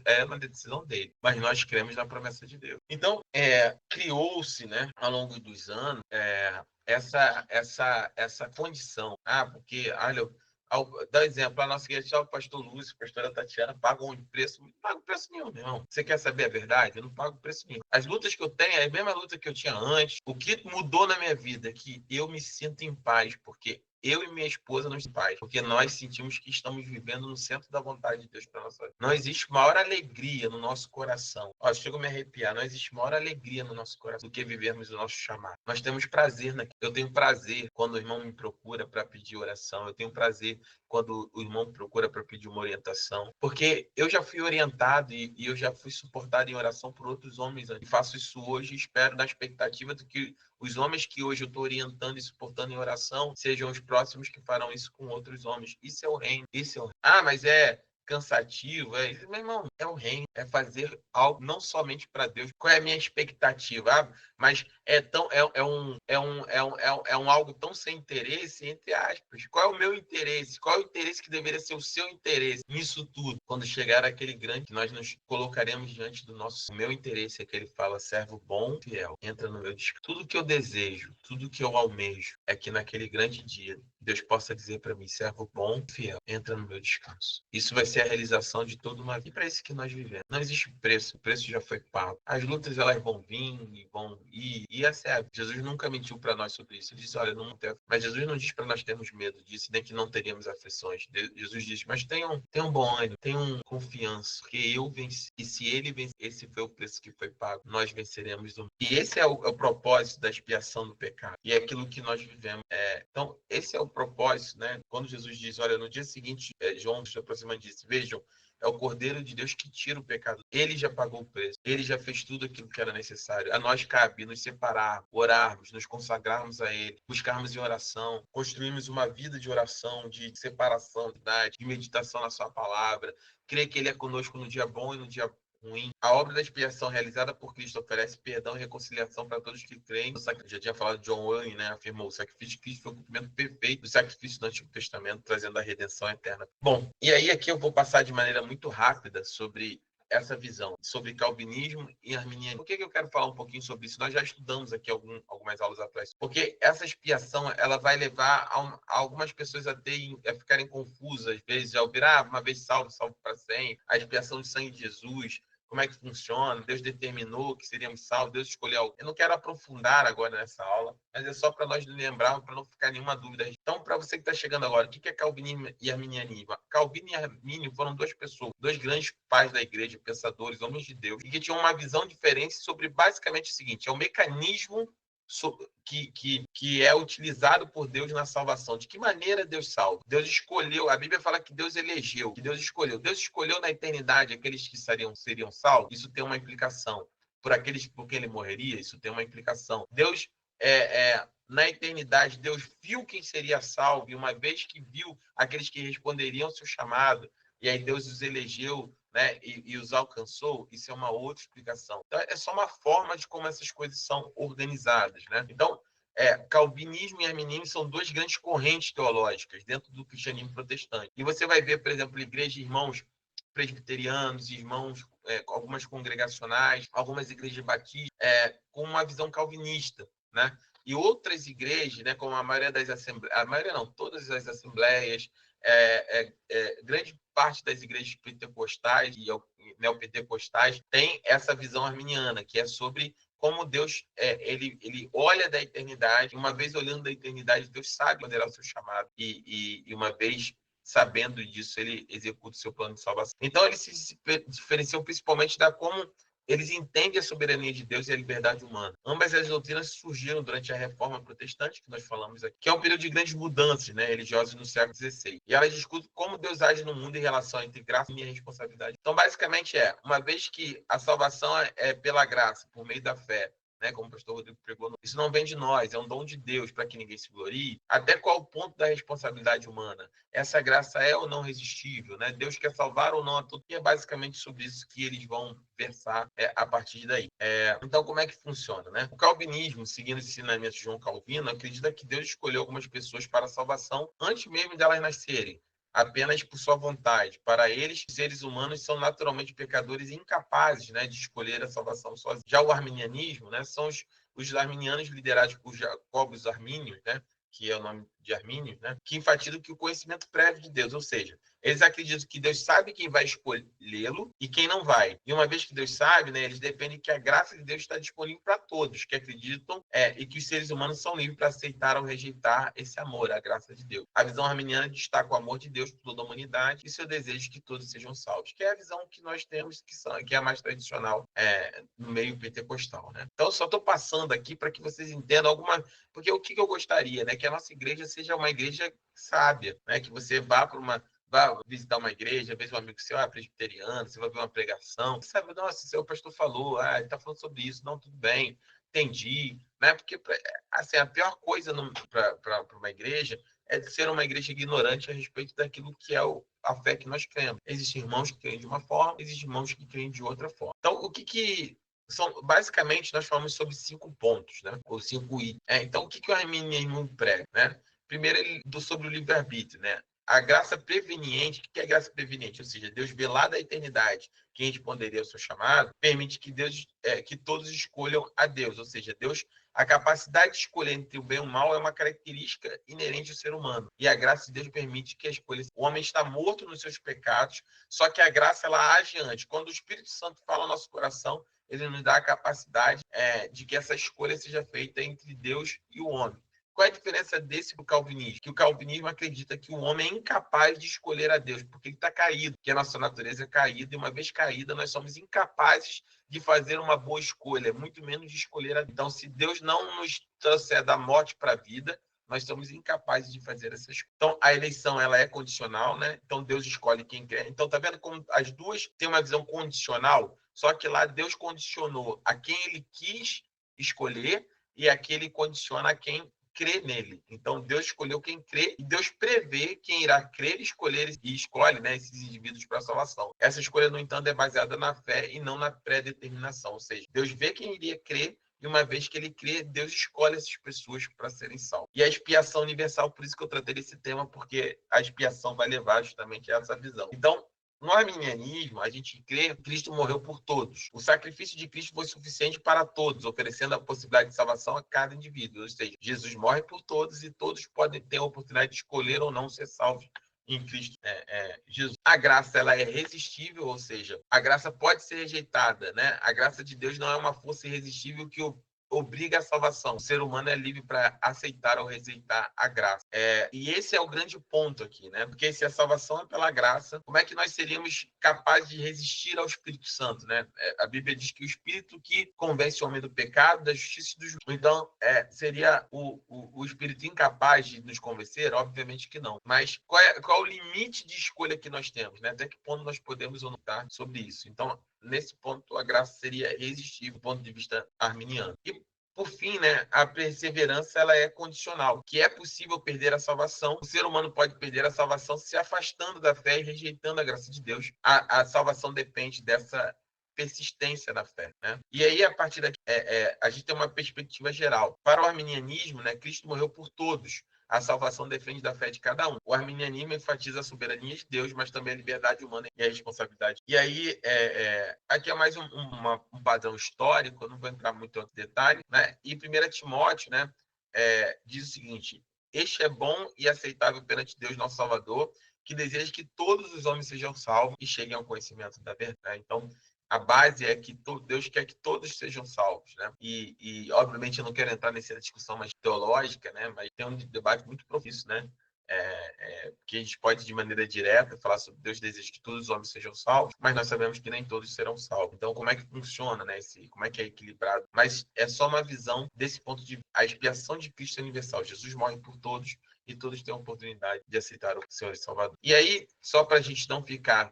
[SPEAKER 1] é uma decisão dele. Mas nós cremos na promessa de Deus. Então, criou-se, né, ao longo dos anos, essa condição. Porque, olha, dá exemplo, a nossa igreja, o pastor Lúcio, a pastora Tatiana, pagam um preço, não pago preço nenhum, não. Você quer saber a verdade? Eu não pago preço nenhum. As lutas que eu tenho é a mesma luta que eu tinha antes. O que mudou na minha vida é que eu me sinto em paz, porque eu e minha esposa nos paz, porque nós sentimos que estamos vivendo no centro da vontade de Deus para nossa vida. Não existe maior alegria no nosso coração. Chego a me arrepiar. Não existe maior alegria no nosso coração do que vivermos o nosso chamado. Nós temos prazer naquilo. Eu tenho prazer quando o irmão me procura para pedir oração. Eu tenho prazer quando o irmão me procura para pedir uma orientação. Porque eu já fui orientado e eu já fui suportado em oração por outros homens. E faço isso hoje e espero na expectativa de que os homens que hoje eu estou orientando e suportando em oração sejam os próximos que farão isso com outros homens. Isso é o reino. Isso é o reino. Mas é cansativo. Meu irmão, é o reino, é fazer algo não somente para Deus. Qual é a minha expectativa? Mas é um algo tão sem interesse, entre aspas. Qual é o meu interesse? Qual é o interesse que deveria ser o seu interesse nisso tudo? Quando chegar aquele grande que nós nos colocaremos diante do nosso... O meu interesse é que ele fala, servo bom, fiel, entra no meu descanso. Tudo que eu desejo, tudo que eu almejo é que naquele grande dia Deus possa dizer para mim, servo bom, fiel, entra no meu descanso. Isso vai ser a realização de toda uma vida. E para isso que nós vivemos. Não existe preço, o preço já foi pago. As lutas, elas vão vir e vão ir. E essa é a... Jesus nunca mentiu para nós sobre isso. Ele disse, olha, não tem... Mas Jesus não diz para nós termos medo disso, nem que não teríamos aflições. Jesus diz, mas tenham bom ânimo, tenham confiança, porque eu venci. E se ele vencer, esse foi o preço que foi pago. Nós venceremos do... E esse é o propósito da expiação do pecado. E é aquilo que nós vivemos. Então, esse é o propósito, né? Quando Jesus diz, olha, no dia seguinte, João se aproxima e disse, vejam, é o Cordeiro de Deus que tira o pecado. Ele já pagou o preço. Ele já fez tudo aquilo que era necessário. A nós cabe nos separar, orarmos, nos consagrarmos a Ele, buscarmos em oração, construirmos uma vida de oração, de separação, de meditação na Sua palavra, crer que Ele é conosco no dia bom e no dia ruim. A obra da expiação realizada por Cristo oferece perdão e reconciliação para todos que creem. Já tinha falado de John Owen, né? Afirmou: o sacrifício de Cristo foi o cumprimento perfeito do sacrifício do Antigo Testamento, trazendo a redenção eterna. Bom, e aí aqui eu vou passar de maneira muito rápida sobre essa visão, sobre calvinismo e arminianismo. Por que eu quero falar um pouquinho sobre isso? Nós já estudamos aqui algumas aulas atrás. Porque essa expiação, ela vai levar a algumas pessoas a ficarem confusas, às vezes, ao virar uma vez salvo, salvo para sempre, a expiação de sangue de Jesus. Como é que funciona? Deus determinou que seríamos salvos, Deus escolheu algo. Eu não quero aprofundar agora nessa aula, mas é só para nós lembrarmos, para não ficar nenhuma dúvida. Então, para você que está chegando agora, o que é calvinismo e arminianismo? Calvino e Armínio foram duas pessoas, dois grandes pais da igreja, pensadores, homens de Deus, e que tinham uma visão diferente sobre basicamente o seguinte: é o mecanismo que é utilizado por Deus na salvação. De que maneira Deus salva? Deus escolheu, a Bíblia fala que Deus elegeu, que Deus escolheu. Deus escolheu na eternidade aqueles que seriam salvos. Isso tem uma implicação. Por aqueles por quem ele morreria, isso tem uma implicação. Deus, na eternidade, Deus viu quem seria salvo, e uma vez que viu aqueles que responderiam ao seu chamado, e aí Deus os elegeu, né, e os alcançou, isso é uma outra explicação. Então, é só uma forma de como essas coisas são organizadas, né? Então, calvinismo e arminianismo são duas grandes correntes teológicas dentro do cristianismo protestante. E você vai ver, por exemplo, igrejas de irmãos presbiterianos, irmãos, algumas congregacionais, algumas igrejas batistas, com uma visão calvinista, né? E outras igrejas, né, como a maioria das assembleias, a maioria não, todas as assembleias, grande parte das igrejas pentecostais e neopentecostais tem essa visão arminiana, que é sobre como Deus ele olha da eternidade, uma vez olhando da eternidade, Deus sabe quando era o seu chamado, e uma vez sabendo disso, ele executa o seu plano de salvação. Então, eles se diferenciam principalmente da como eles entendem a soberania de Deus e a liberdade humana. Ambas as doutrinas surgiram durante a Reforma Protestante, que nós falamos aqui, que é um período de grandes mudanças, né, religiosas no século XVI. E elas discutem como Deus age no mundo em relação entre graça e responsabilidade. Então, basicamente, uma vez que a salvação é pela graça, por meio da fé, né, como o pastor Rodrigo pregou, isso não vem de nós, é um dom de Deus para que ninguém se glorie. Até qual o ponto da responsabilidade humana? Essa graça é ou não resistível, né? Deus quer salvar ou não a todos, e é basicamente sobre isso que eles vão versar a partir daí. Então, como é que funciona, né? O calvinismo, seguindo os ensinamentos de João Calvino, acredita que Deus escolheu algumas pessoas para a salvação antes mesmo de elas nascerem, apenas por sua vontade. Para eles, os seres humanos são naturalmente pecadores e incapazes, né, de escolher a salvação sozinhos. Já o arminianismo, né, são os arminianos liderados por Jacobus Armínio, né, que é o nome de Armínio, né, que enfatizam que o conhecimento prévio de Deus, ou seja, eles acreditam que Deus sabe quem vai escolhê-lo e quem não vai. E uma vez que Deus sabe, né, eles dependem que a graça de Deus está disponível para todos que acreditam, e que os seres humanos são livres para aceitar ou rejeitar esse amor, a graça de Deus. A visão arminiana destaca o amor de Deus por toda a humanidade e seu desejo que todos sejam salvos, que é a visão que nós temos, que é a mais tradicional no meio pentecostal, né? Então, eu só estou passando aqui para que vocês entendam alguma... Porque o que eu gostaria, né? Que a nossa igreja seja uma igreja sábia, né? Que você vá visitar uma igreja, ver um amigo seu, presbiteriano, você vai ver uma pregação, você sabe, nossa, seu pastor falou, ele está falando sobre isso, não, tudo bem, entendi, né? Porque, assim, a pior coisa para uma igreja é de ser uma igreja ignorante a respeito daquilo que é a fé que nós cremos. Existem irmãos que creem de uma forma, existem irmãos que creem de outra forma. Então, o que são, basicamente, nós falamos sobre 5 pontos, né? Ou 5 itens. Então, o que o arminianismo prega, né? Primeiro, sobre o livre-arbítrio, né? A graça preveniente, o que é graça preveniente? Ou seja, Deus vê lá da eternidade quem responderia ao seu chamado, permite que que todos escolham a Deus. Ou seja, a capacidade de escolher entre o bem e o mal é uma característica inerente ao ser humano. E a graça de Deus permite que a escolha. O homem está morto nos seus pecados, só que a graça ela age antes. Quando o Espírito Santo fala no nosso coração, ele nos dá a capacidade de que essa escolha seja feita entre Deus e o homem. Qual é a diferença desse para o calvinismo? Que o calvinismo acredita que o homem é incapaz de escolher a Deus, porque ele está caído, que a nossa natureza é caída, e uma vez caída, nós somos incapazes de fazer uma boa escolha, muito menos de escolher a Deus. Então, se Deus não nos trouxer da morte para a vida, nós somos incapazes de fazer essa escolha. Então, a eleição ela é condicional, né? Então, Deus escolhe quem quer. Então, tá vendo como as duas têm uma visão condicional? Só que lá Deus condicionou a quem ele quis escolher e aqui ele condiciona a quem crê nele. Então, Deus escolheu quem crê e Deus prevê quem irá crer, escolher e escolhe, né, esses indivíduos para a salvação. Essa escolha, no entanto, é baseada na fé e não na pré-determinação. Ou seja, Deus vê quem iria crer e uma vez que ele crê, Deus escolhe essas pessoas para serem salvas. E a expiação universal, por isso que eu tratei desse tema, porque a expiação vai levar justamente a essa visão. Então, no arminianismo, a gente crê que Cristo morreu por todos. O sacrifício de Cristo foi suficiente para todos, oferecendo a possibilidade de salvação a cada indivíduo. Ou seja, Jesus morre por todos e todos podem ter a oportunidade de escolher ou não ser salvos em Cristo Jesus. A graça ela é irresistível, ou seja, a graça pode ser rejeitada, né? A graça de Deus não é uma força irresistível que obriga a salvação. O ser humano é livre para aceitar ou rejeitar a graça. E esse é o grande ponto aqui, né? Porque se a salvação é pela graça, como é que nós seríamos capazes de resistir ao Espírito Santo, né? A Bíblia diz que o Espírito que convence o homem do pecado, da justiça e do juízo. Então, seria o Espírito incapaz de nos convencer? Obviamente que não. Mas qual é o limite de escolha que nós temos, né? Até que ponto nós podemos ou não estar sobre isso? Então, nesse ponto, a graça seria irresistível do ponto de vista arminiano. E, por fim, né, a perseverança ela é condicional, que é possível perder a salvação. O ser humano pode perder a salvação se afastando da fé e rejeitando a graça de Deus. A salvação depende dessa persistência da fé, né? E aí, a partir daqui, a gente tem uma perspectiva geral. Para o arminianismo, né, Cristo morreu por todos. A salvação depende da fé de cada um. O arminianismo enfatiza a soberania de Deus, mas também a liberdade humana e a responsabilidade. E aí, aqui é mais um padrão histórico, eu não vou entrar muito em detalhe, né? E 1 Timóteo, né, diz o seguinte: este é bom e aceitável perante Deus, nosso Salvador, que deseja que todos os homens sejam salvos e cheguem ao conhecimento da verdade. Então, a base é que Deus quer que todos sejam salvos, né? E obviamente, eu não quero entrar nessa discussão mais teológica, né? Mas tem um debate muito profício, né? Que a gente pode, de maneira direta, falar sobre Deus deseja que todos os homens sejam salvos, mas nós sabemos que nem todos serão salvos. Então, como é que funciona, né? Como é que é equilibrado? Mas é só uma visão desse ponto de a expiação de Cristo é universal. Jesus morre por todos e todos têm a oportunidade de aceitar o Senhor e Salvador. E aí, só para a gente não ficar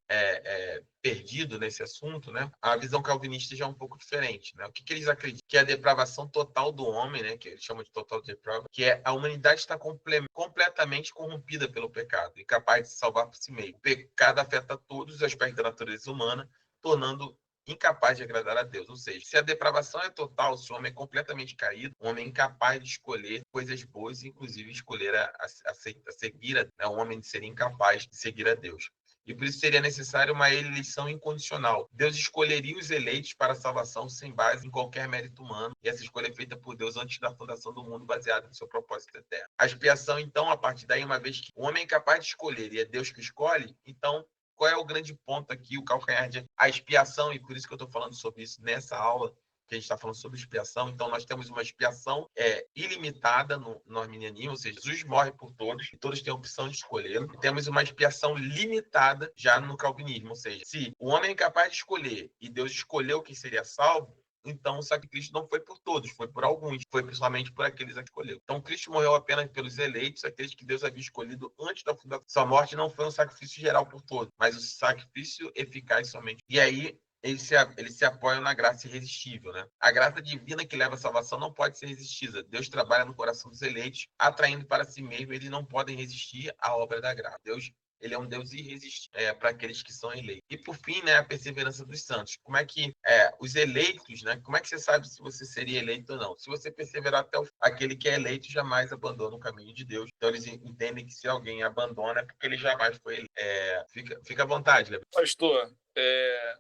[SPEAKER 1] perdido nesse assunto, né? A visão calvinista já é um pouco diferente, né? O que eles acreditam? Que é a depravação total do homem, né? Que eles chamam de total depravação, que é a humanidade está completamente corrompida pelo pecado, incapaz de se salvar por si mesmo. O pecado afeta todos os aspectos da natureza humana, tornando incapaz de agradar a Deus. Ou seja, se a depravação é total, se o homem é completamente caído, o homem é incapaz de escolher coisas boas, inclusive escolher a seguir, né? O homem seria incapaz de seguir a Deus. E por isso seria necessária uma eleição incondicional. Deus escolheria os eleitos para a salvação sem base em qualquer mérito humano. E essa escolha é feita por Deus antes da fundação do mundo, baseada no seu propósito eterno. A expiação, então, a partir daí, uma vez que o homem é capaz de escolher e é Deus que escolhe, então, qual é o grande ponto aqui, o calcanhar de a expiação? E por isso que eu estou falando sobre isso nessa aula, que a gente está falando sobre expiação. Então, nós temos uma expiação ilimitada no arminianismo, ou seja, Jesus morre por todos, e todos têm a opção de escolhê-lo. E temos uma expiação limitada já no calvinismo, ou seja, se o homem é capaz de escolher e Deus escolheu quem seria salvo, então o sacrifício não foi por todos, foi por alguns, foi principalmente por aqueles que escolheu. Então Cristo morreu apenas pelos eleitos, aqueles que Deus havia escolhido antes da fundação. Sua morte não foi um sacrifício geral por todos, mas um sacrifício eficaz somente. E aí eles se apoiam na graça irresistível, né? A graça divina que leva à salvação não pode ser resistida. Deus trabalha no coração dos eleitos, atraindo para si mesmo, eles não podem resistir à obra da graça. Deus, ele é um Deus irresistível para aqueles que são eleitos. E por fim, né, a perseverança dos santos. Como é que os eleitos, né? Como é que você sabe se você seria eleito ou não? Se você perseverar até aquele que é eleito jamais abandona o caminho de Deus. Então eles entendem que se alguém abandona é porque ele jamais foi eleito. Fica à vontade, Leandro.
[SPEAKER 4] Pastor,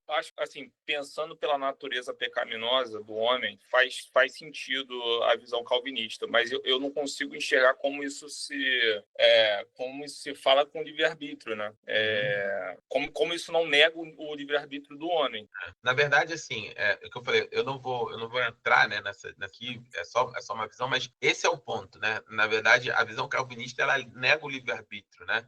[SPEAKER 4] acho assim, pensando pela natureza pecaminosa do homem, faz sentido a visão calvinista, mas eu não consigo enxergar como isso se fala com livre-arbítrio, né? Como isso não nega o livre-arbítrio do homem.
[SPEAKER 1] Na verdade, assim, o que eu falei, eu não vou entrar, né, nessa aqui, é só uma visão, mas esse é o ponto, né? Na verdade, a visão calvinista, ela nega o livre-arbítrio, né?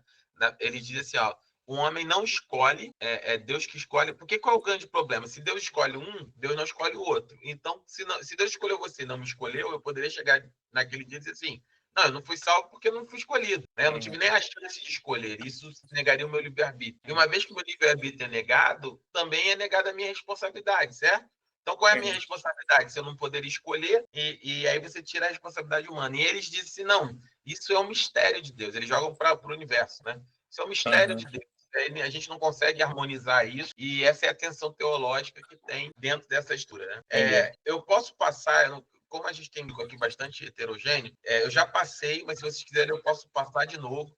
[SPEAKER 1] Ele diz assim, ó, o homem não escolhe, é Deus que escolhe. Porque qual é o grande problema? Se Deus escolhe um, Deus não escolhe o outro. Então, se Deus escolheu você e não me escolheu, eu poderia chegar naquele dia e dizer assim, não, eu não fui salvo porque eu não fui escolhido. Né? Eu não tive nem a chance de escolher. Isso negaria o meu livre-arbítrio. E uma vez que o meu livre-arbítrio é negado, também é negada a minha responsabilidade, certo? Então, qual é a minha responsabilidade? Se eu não poder escolher, e aí você tira a responsabilidade humana. E eles dizem assim, não, isso é um mistério de Deus. Eles jogam para o universo, né? Isso é um mistério de Deus. A gente não consegue harmonizar isso, e essa é a tensão teológica que tem dentro dessa estrutura. Né? Eu posso passar, como a gente tem aqui bastante heterogêneo, eu já passei, mas se vocês quiserem eu posso passar de novo.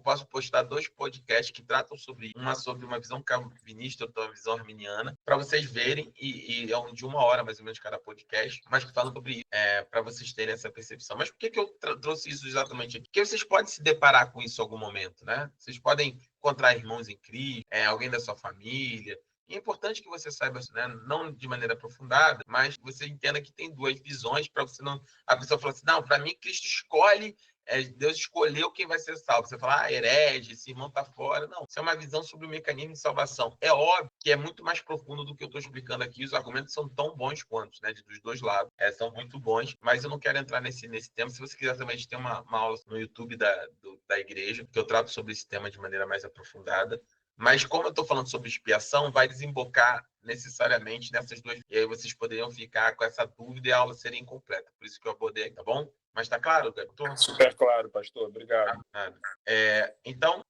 [SPEAKER 1] Posso postar 2 podcasts que tratam sobre uma visão calvinista, outra uma visão arminiana, para vocês verem, e é um de 1 hora mais ou menos cada podcast, mas que falam sobre isso, para vocês terem essa percepção. Mas por que eu trouxe isso exatamente aqui? Porque vocês podem se deparar com isso em algum momento, né? Vocês podem encontrar irmãos em Cristo, alguém da sua família. E é importante que você saiba, né, não de maneira aprofundada, mas que você entenda que tem 2 visões para você não... A pessoa fala assim, não, para mim Cristo escolhe, Deus escolheu quem vai ser salvo. Você fala, herege, esse irmão está fora. Não, isso é uma visão sobre o mecanismo de salvação. É óbvio que é muito mais profundo do que eu estou explicando aqui. Os argumentos são tão bons quanto, né, dos 2 lados. São muito bons, mas eu não quero entrar nesse tema. Se você quiser também, a gente tem uma aula no YouTube da igreja, que eu trato sobre esse tema de maneira mais aprofundada. Mas como eu estou falando sobre expiação, vai desembocar necessariamente nessas 2. E aí vocês poderiam ficar com essa dúvida e a aula seria incompleta. Por isso que eu abordei, tá bom? Mas tá claro, Gabriel?
[SPEAKER 4] Super claro, pastor. Obrigado.
[SPEAKER 1] Então,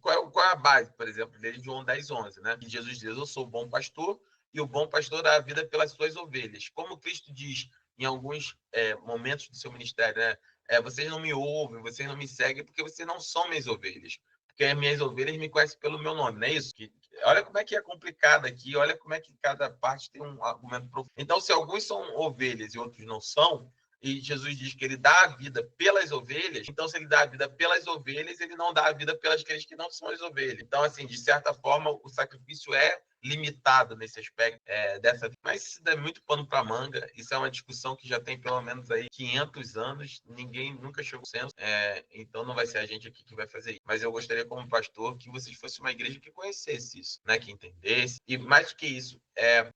[SPEAKER 1] qual é a base, por exemplo, dele de João 10:11, né? Que Jesus diz, eu sou o bom pastor e o bom pastor dá a vida pelas suas ovelhas. Como Cristo diz em alguns momentos do seu ministério, né? Vocês não me ouvem, vocês não me seguem porque vocês não são minhas ovelhas. Porque as minhas ovelhas me conhecem pelo meu nome, não é isso? Olha como é que é complicado aqui, olha como é que cada parte tem um argumento profundo. Então, se alguns são ovelhas e outros não são, e Jesus diz que ele dá a vida pelas ovelhas, então se ele dá a vida pelas ovelhas, ele não dá a vida pelas aqueles que não são as ovelhas. Então, assim, de certa forma, o sacrifício é limitado nesse aspecto dessa vida. Mas isso dá muito pano para manga, isso é uma discussão que já tem pelo menos aí 500 anos, ninguém nunca chegou ao senso, então não vai ser a gente aqui que vai fazer isso. Mas eu gostaria, como pastor, que vocês fossem uma igreja que conhecesse isso, né? Que entendesse. E mais do que isso,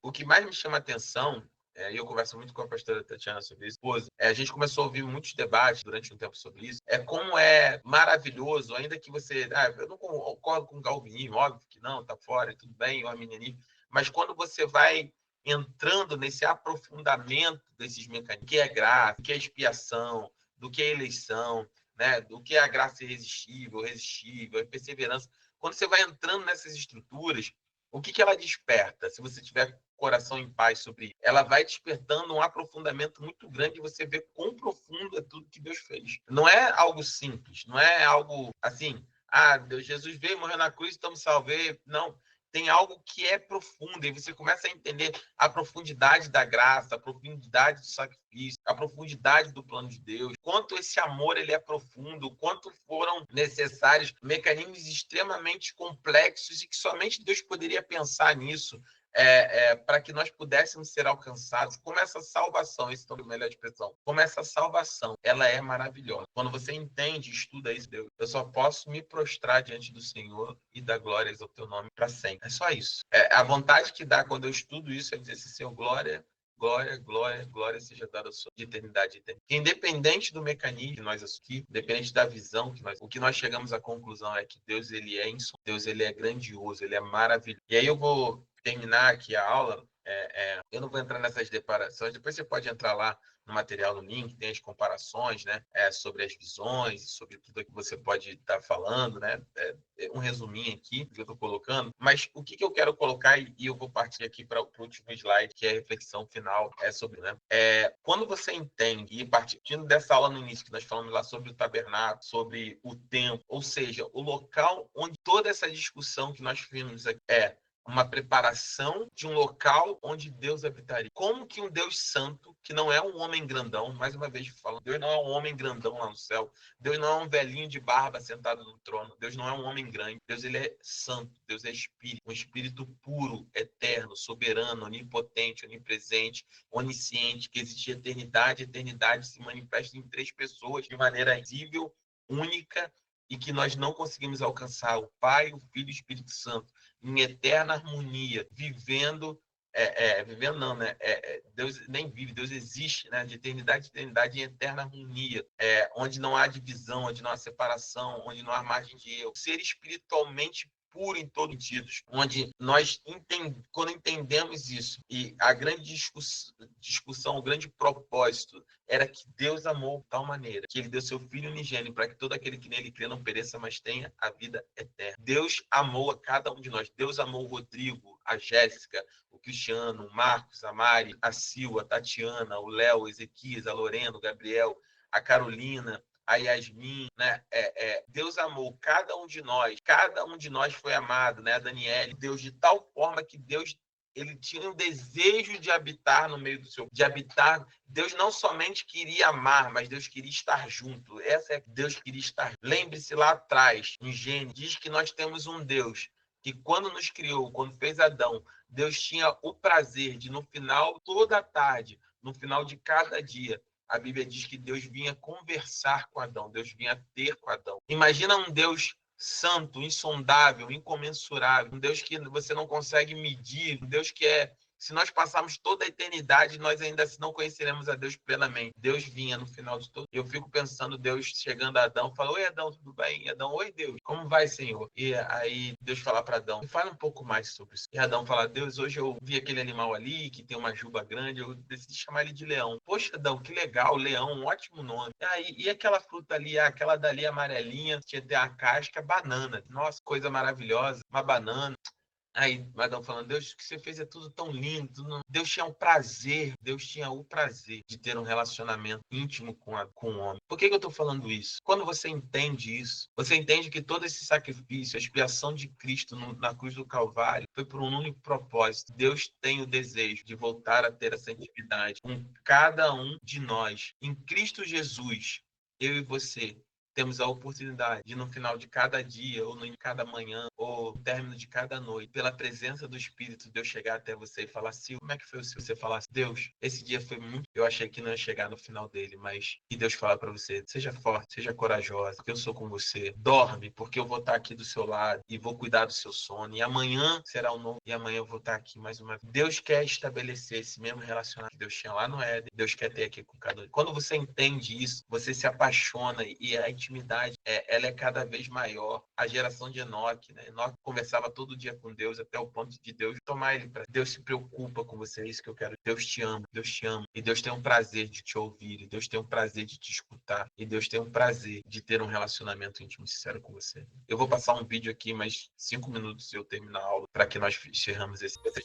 [SPEAKER 1] o que mais me chama a atenção, e eu converso muito com a pastora Tatiana sobre isso. A gente começou a ouvir muitos debates durante um tempo sobre isso. Como é maravilhoso, ainda que você... eu não concordo com o galvinismo, óbvio que não, tá fora, tudo bem, o arminianismo. Mas quando você vai entrando nesse aprofundamento desses mecanismos, do que é graça, do que é expiação, do que é eleição, né? Do que é a graça irresistível, resistível, a perseverança. Quando você vai entrando nessas estruturas, o que ela desperta? Se você tiver coração em paz sobre isso, ela vai despertando um aprofundamento muito grande e você vê quão profundo é tudo que Deus fez. Não é algo simples, não é algo assim, Deus, Jesus veio, morreu na cruz, então me salvei. Não, tem algo que é profundo, e você começa a entender a profundidade da graça, a profundidade do sacrifício, a profundidade do plano de Deus, quanto esse amor ele é profundo, quanto foram necessários mecanismos extremamente complexos e que somente Deus poderia pensar nisso, para que nós pudéssemos ser alcançados. Como essa salvação, esse é a melhor expressão, como essa salvação, ela é maravilhosa. Quando você entende, estuda isso, Deus, eu só posso me prostrar diante do Senhor e dar glórias ao teu nome para sempre. É só isso. A vontade que dá quando eu estudo isso é dizer assim, Senhor, glória, glória, glória, glória seja dada a sua de eternidade a eternidade. Independente do mecanismo que nós aqui, independente da visão o que nós chegamos à conclusão é que Deus ele é insondável, Deus ele é grandioso, ele é maravilhoso. E aí eu vou terminar aqui a aula, eu não vou entrar nessas declarações, depois você pode entrar lá no material, no link, tem as comparações, né, sobre as visões, sobre tudo que você pode estar falando, né, um resuminho aqui que eu estou colocando, mas o que eu quero colocar, e eu vou partir aqui para o último slide, que é a reflexão final, sobre, né, quando você entende, e partindo dessa aula no início, que nós falamos lá sobre o tabernáculo, sobre o templo, ou seja, o local onde toda essa discussão que nós vimos aqui uma preparação de um local onde Deus habitaria. Como que um Deus santo, que não é um homem grandão, mais uma vez falando, Deus não é um homem grandão lá no céu, Deus não é um velhinho de barba sentado no trono, Deus não é um homem grande, Deus ele é santo, Deus é espírito, um espírito puro, eterno, soberano, onipotente, onipresente, onisciente, que existe eternidade, a eternidade se manifesta em 3 pessoas de maneira visível, única, e que nós não conseguimos alcançar, o Pai, o Filho e o Espírito Santo, em eterna harmonia, vivendo não, né? Deus nem vive, Deus existe, né? De eternidade em eterna harmonia, onde não há divisão, onde não há separação, onde não há margem de erro. Ser espiritualmente puro em todos os sentidos, onde nós quando entendemos isso, e a grande discussão, o grande propósito era que Deus amou de tal maneira que ele deu seu Filho unigênito para que todo aquele que nele crê não pereça, mas tenha a vida eterna. Deus amou a cada um de nós. Deus amou o Rodrigo, a Jéssica, o Cristiano, o Marcos, a Mari, a Sil, a Tatiana, o Léo, o Ezequias, a Lorena, o Gabriel, a Carolina, a Yasmin, né? Deus amou cada um de nós foi amado, né? A Daniele, Deus de tal forma que Deus ele tinha um desejo de habitar no meio do seu, de habitar. Deus não somente queria amar, mas Deus queria estar junto. Deus queria estar. Lembre-se lá atrás, em Gênesis, diz que nós temos um Deus que quando nos criou, quando fez Adão, Deus tinha o prazer de no final, toda a tarde, no final de cada dia, a Bíblia diz que Deus vinha conversar com Adão, Deus vinha ter com Adão. Imagina um Deus santo, insondável, incomensurável, um Deus que você não consegue medir, um Deus que se nós passarmos toda a eternidade, nós ainda não conheceremos a Deus plenamente. Deus vinha no final de tudo. Eu fico pensando, Deus chegando a Adão, fala, oi Adão, tudo bem? E Adão, oi Deus, como vai, Senhor? E aí Deus fala para Adão, me fala um pouco mais sobre isso. E Adão fala, Deus, hoje eu vi aquele animal ali, que tem uma juba grande, eu decidi chamar ele de leão. Poxa, Adão, que legal, leão, um ótimo nome. E aquela fruta ali, aquela dali amarelinha, tinha até a casca, banana. Nossa, coisa maravilhosa, uma banana. Aí, Adão falando, Deus, o que você fez é tudo tão lindo. Deus tinha o prazer de ter um relacionamento íntimo com o homem. Por que eu estou falando isso? Quando você entende isso, você entende que todo esse sacrifício, a expiação de Cristo na cruz do Calvário, foi por um único propósito. Deus tem o desejo de voltar a ter essa intimidade com cada um de nós. Em Cristo Jesus, eu e você, temos a oportunidade de, no final de cada dia, ou em cada manhã, ou no término de cada noite, pela presença do Espírito, Deus chegar até você e falar assim, como é que foi o seu? Você falar assim, Deus, esse dia foi muito... Eu achei que não ia chegar no final dele, mas que Deus fala para você, seja forte, seja corajosa, porque eu sou com você. Dorme, porque eu vou estar aqui do seu lado e vou cuidar do seu sono. E amanhã será um novo... E amanhã eu vou estar aqui mais uma vez. Deus quer estabelecer esse mesmo relacionamento que Deus tinha lá no Éden. Deus quer ter aqui com cada um. Quando você entende isso, você se apaixona e a intimidade, ela é cada vez maior. A geração de Enoque, né? Enoque conversava todo dia com Deus, até o ponto de Deus tomar ele para Deus se preocupa com você, é isso que eu quero. Deus te ama, e Deus tem um prazer de te ouvir, e Deus tem um prazer de te escutar, e Deus tem um prazer de ter um relacionamento íntimo e sincero com você. Eu vou passar um vídeo aqui, mais 5 minutos e eu termino a aula, para que nós encerramos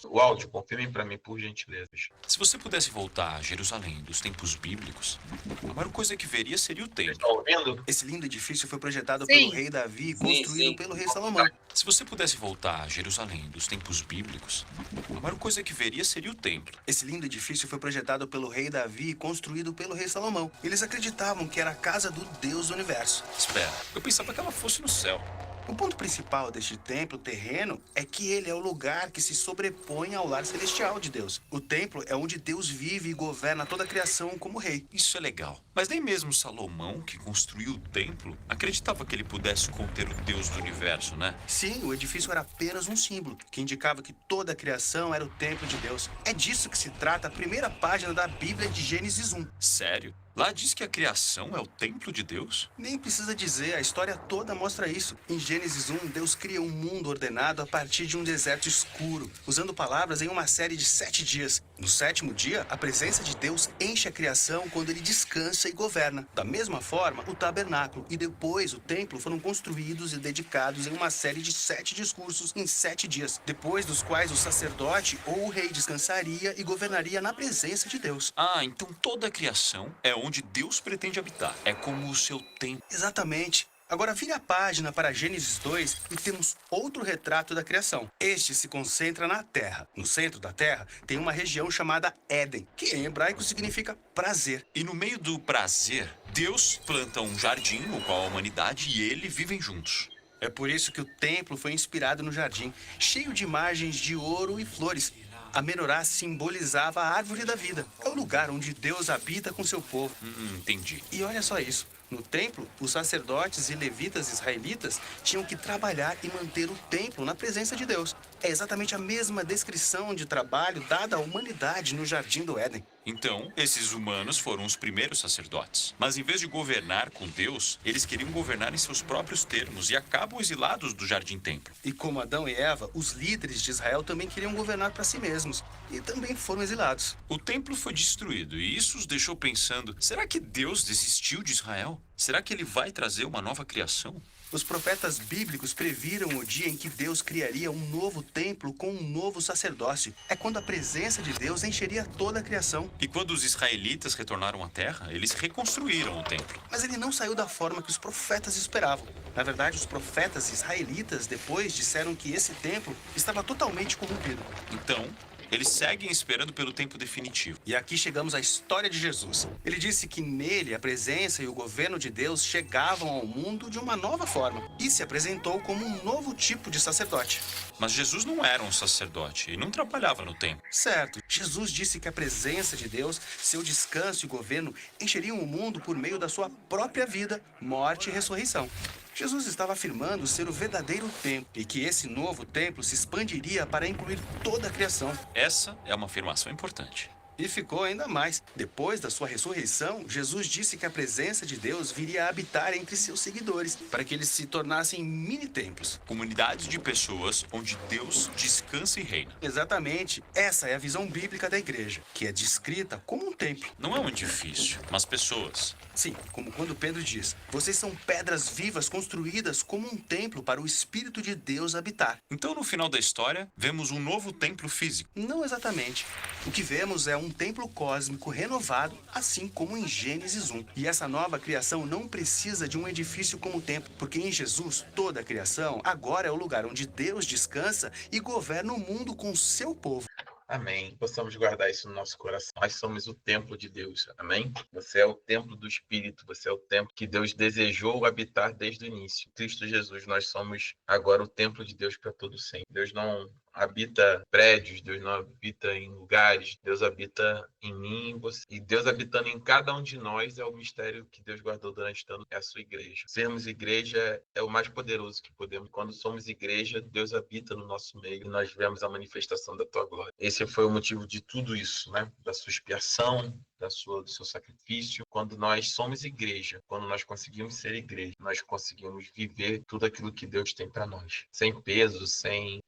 [SPEAKER 1] o áudio. Confirmem para mim, por gentileza.
[SPEAKER 5] Se você pudesse voltar a Jerusalém dos tempos bíblicos, a maior coisa que veria seria o templo.
[SPEAKER 1] Estão ouvindo?
[SPEAKER 6] Esse lindo edifício foi projetado
[SPEAKER 3] Sim.
[SPEAKER 6] pelo rei Davi e construído pelo rei Salomão.
[SPEAKER 5] Se você pudesse voltar a Jerusalém dos tempos bíblicos, a maior coisa que veria seria o templo.
[SPEAKER 6] Esse lindo edifício foi projetado pelo rei Davi e construído pelo rei Salomão. Eles acreditavam que era a casa do Deus do universo.
[SPEAKER 5] Espera, eu pensava que ela fosse no céu.
[SPEAKER 6] O ponto principal deste templo terreno é que ele é o lugar que se sobrepõe ao lar celestial de Deus. O templo é onde Deus vive e governa toda a criação como rei.
[SPEAKER 5] Isso é legal. Mas nem mesmo Salomão, que construiu o templo, acreditava que ele pudesse conter o Deus do universo, né?
[SPEAKER 6] Sim, o edifício era apenas um símbolo, que indicava que toda a criação era o templo de Deus. É disso que se trata a primeira página da Bíblia de Gênesis 1.
[SPEAKER 5] Sério? Lá diz que a criação é o templo de Deus?
[SPEAKER 6] Nem precisa dizer, a história toda mostra isso. Em Gênesis 1, Deus cria um mundo ordenado a partir de um deserto escuro, usando palavras em uma série de 7 dias. No 7º dia, a presença de Deus enche a criação quando ele descansa e governa. Da mesma forma, o tabernáculo e depois o templo foram construídos e dedicados em uma série de 7 discursos em 7 dias, depois dos quais o sacerdote ou o rei descansaria e governaria na presença de Deus.
[SPEAKER 5] Ah, então toda a criação é onde Deus pretende habitar. É como o seu templo.
[SPEAKER 6] Exatamente. Agora vire a página para Gênesis 2 e temos outro retrato da criação. Este se concentra na Terra. No centro da Terra tem uma região chamada Éden, que em hebraico significa prazer.
[SPEAKER 5] E no meio do prazer, Deus planta um jardim no qual a humanidade e ele vivem juntos.
[SPEAKER 6] É por isso que o templo foi inspirado no jardim, cheio de imagens de ouro e flores. A menorá simbolizava a árvore da vida. É o lugar onde Deus habita com seu povo.
[SPEAKER 5] Entendi.
[SPEAKER 6] E olha só isso. No templo, os sacerdotes e levitas israelitas tinham que trabalhar e manter o templo na presença de Deus. É exatamente a mesma descrição de trabalho dada à humanidade no Jardim do Éden.
[SPEAKER 5] Então, esses humanos foram os primeiros sacerdotes. Mas em vez de governar com Deus, eles queriam governar em seus próprios termos e acabam exilados do jardim-templo.
[SPEAKER 6] E como Adão e Eva, os líderes de Israel também queriam governar para si mesmos. E também foram exilados.
[SPEAKER 5] O templo foi destruído e isso os deixou pensando: será que Deus desistiu de Israel? Será que ele vai trazer uma nova criação?
[SPEAKER 6] Os profetas bíblicos previram o dia em que Deus criaria um novo templo com um novo sacerdócio. É quando a presença de Deus encheria toda a criação.
[SPEAKER 5] E quando os israelitas retornaram à terra, eles reconstruíram o templo.
[SPEAKER 6] Mas ele não saiu da forma que os profetas esperavam. Na verdade, os profetas israelitas depois disseram que esse templo estava totalmente corrompido.
[SPEAKER 5] Então, eles seguem esperando pelo tempo definitivo.
[SPEAKER 6] E aqui chegamos à história de Jesus. Ele disse que nele a presença e o governo de Deus chegavam ao mundo de uma nova forma e se apresentou como um novo tipo de sacerdote.
[SPEAKER 5] Mas Jesus não era um sacerdote e não trabalhava no templo.
[SPEAKER 6] Certo, Jesus disse que a presença de Deus, seu descanso e governo encheriam o mundo por meio da sua própria vida, morte e ressurreição. Jesus estava afirmando ser o verdadeiro templo e que esse novo templo se expandiria para incluir toda a criação.
[SPEAKER 5] Essa é uma afirmação importante.
[SPEAKER 6] E ficou ainda mais. Depois da sua ressurreição, Jesus disse que a presença de Deus viria a habitar entre seus seguidores, para que eles se tornassem mini-templos.
[SPEAKER 5] Comunidades de pessoas onde Deus descansa e reina.
[SPEAKER 6] Exatamente. Essa é a visão bíblica da igreja, que é descrita como um templo.
[SPEAKER 5] Não é um edifício, mas pessoas.
[SPEAKER 6] Sim, como quando Pedro diz, vocês são pedras vivas construídas como um templo para o Espírito de Deus habitar.
[SPEAKER 5] Então, no final da história, vemos um novo templo físico.
[SPEAKER 6] Não exatamente. O que vemos é um templo cósmico renovado, assim como em Gênesis 1. E essa nova criação não precisa de um edifício como templo, porque em Jesus toda a criação agora é o lugar onde Deus descansa e governa o mundo com seu povo.
[SPEAKER 1] Amém. Possamos guardar isso no nosso coração. Nós somos o templo de Deus. Amém? Você é o templo do Espírito. Você é o templo que Deus desejou habitar desde o início. Cristo Jesus, nós somos agora o templo de Deus para todo sempre. Deus não habita prédios, Deus não habita em lugares, Deus habita em mim e em você. E Deus habitando em cada um de nós é o mistério que Deus guardou durante tanto tempo, é a sua igreja. Sermos igreja é o mais poderoso que podemos. Quando somos igreja, Deus habita no nosso meio e nós vemos a manifestação da tua glória. Esse foi o motivo de tudo isso, né? Da sua expiação, do seu sacrifício. Quando nós somos igreja, quando nós conseguimos ser igreja, nós conseguimos viver tudo aquilo que Deus tem para nós. Sem peso, sem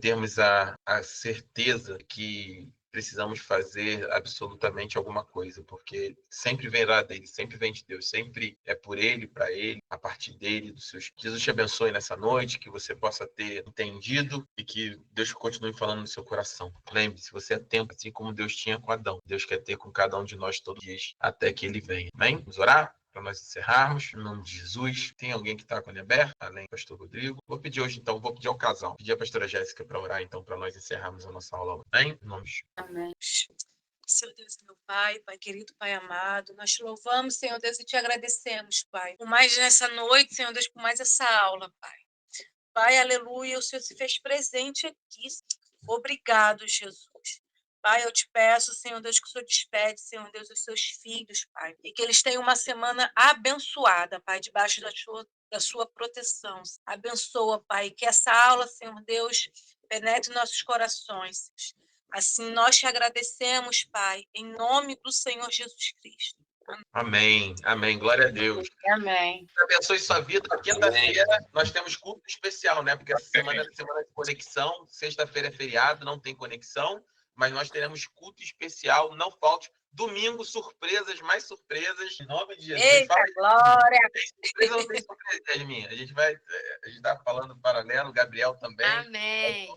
[SPEAKER 1] termos a certeza que precisamos fazer absolutamente alguma coisa, porque sempre vem lá dele, sempre vem de Deus, sempre é por ele, para ele, a partir dele, dos seus. Jesus te abençoe nessa noite, que você possa ter entendido e que Deus continue falando no seu coração. Lembre-se, você é templo, assim como Deus tinha com Adão. Deus quer ter com cada um de nós todos os dias, até que ele venha. Amém? Vamos orar? Para nós encerrarmos, em nome de Jesus. Tem alguém que está com a aberta, além do pastor Rodrigo? Vou pedir ao casal, pedir a pastora Jéssica para orar, então, para nós encerrarmos a nossa aula. Amém? Em nome de Jesus.
[SPEAKER 3] Amém. Senhor Deus, meu Pai, Pai querido, Pai amado, nós te louvamos, Senhor Deus, e te agradecemos, Pai, por mais nessa noite, Senhor Deus, por mais essa aula, Pai. Pai, aleluia, o Senhor se fez presente aqui. Obrigado, Jesus. Pai, eu te peço, Senhor Deus, que o Senhor despede, Senhor Deus, os seus filhos, Pai, e que eles tenham uma semana abençoada, Pai, debaixo da sua proteção. Abençoa, Pai, que essa aula, Senhor Deus, penetre nossos corações. Assim nós te agradecemos, Pai, em nome do Senhor Jesus Cristo.
[SPEAKER 1] Amém. Amém. Glória a Deus.
[SPEAKER 7] Amém.
[SPEAKER 1] Abençoe sua vida. Quinta-feira nós temos culto especial, né? Porque essa semana é semana de conexão. Sexta-feira é feriado, não tem conexão. Mas nós teremos culto especial. Não falte. Domingo, surpresas, mais surpresas. Em nome de Jesus.
[SPEAKER 3] Eita,
[SPEAKER 1] Fala,
[SPEAKER 3] glória!
[SPEAKER 1] surpresa não tem surpresa, Yasmin. A gente está falando paralelo. O Gabriel também.
[SPEAKER 7] Amém.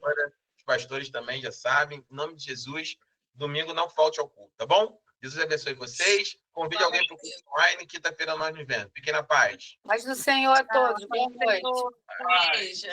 [SPEAKER 1] Os pastores também já sabem. Em nome de Jesus. Domingo não falte ao culto, tá bom? Jesus abençoe vocês. Convide alguém para o culto online. Quinta-feira nós nos vemos. Fiquem na paz.
[SPEAKER 7] Mas no Senhor a todos. Boa noite.
[SPEAKER 3] Beijo.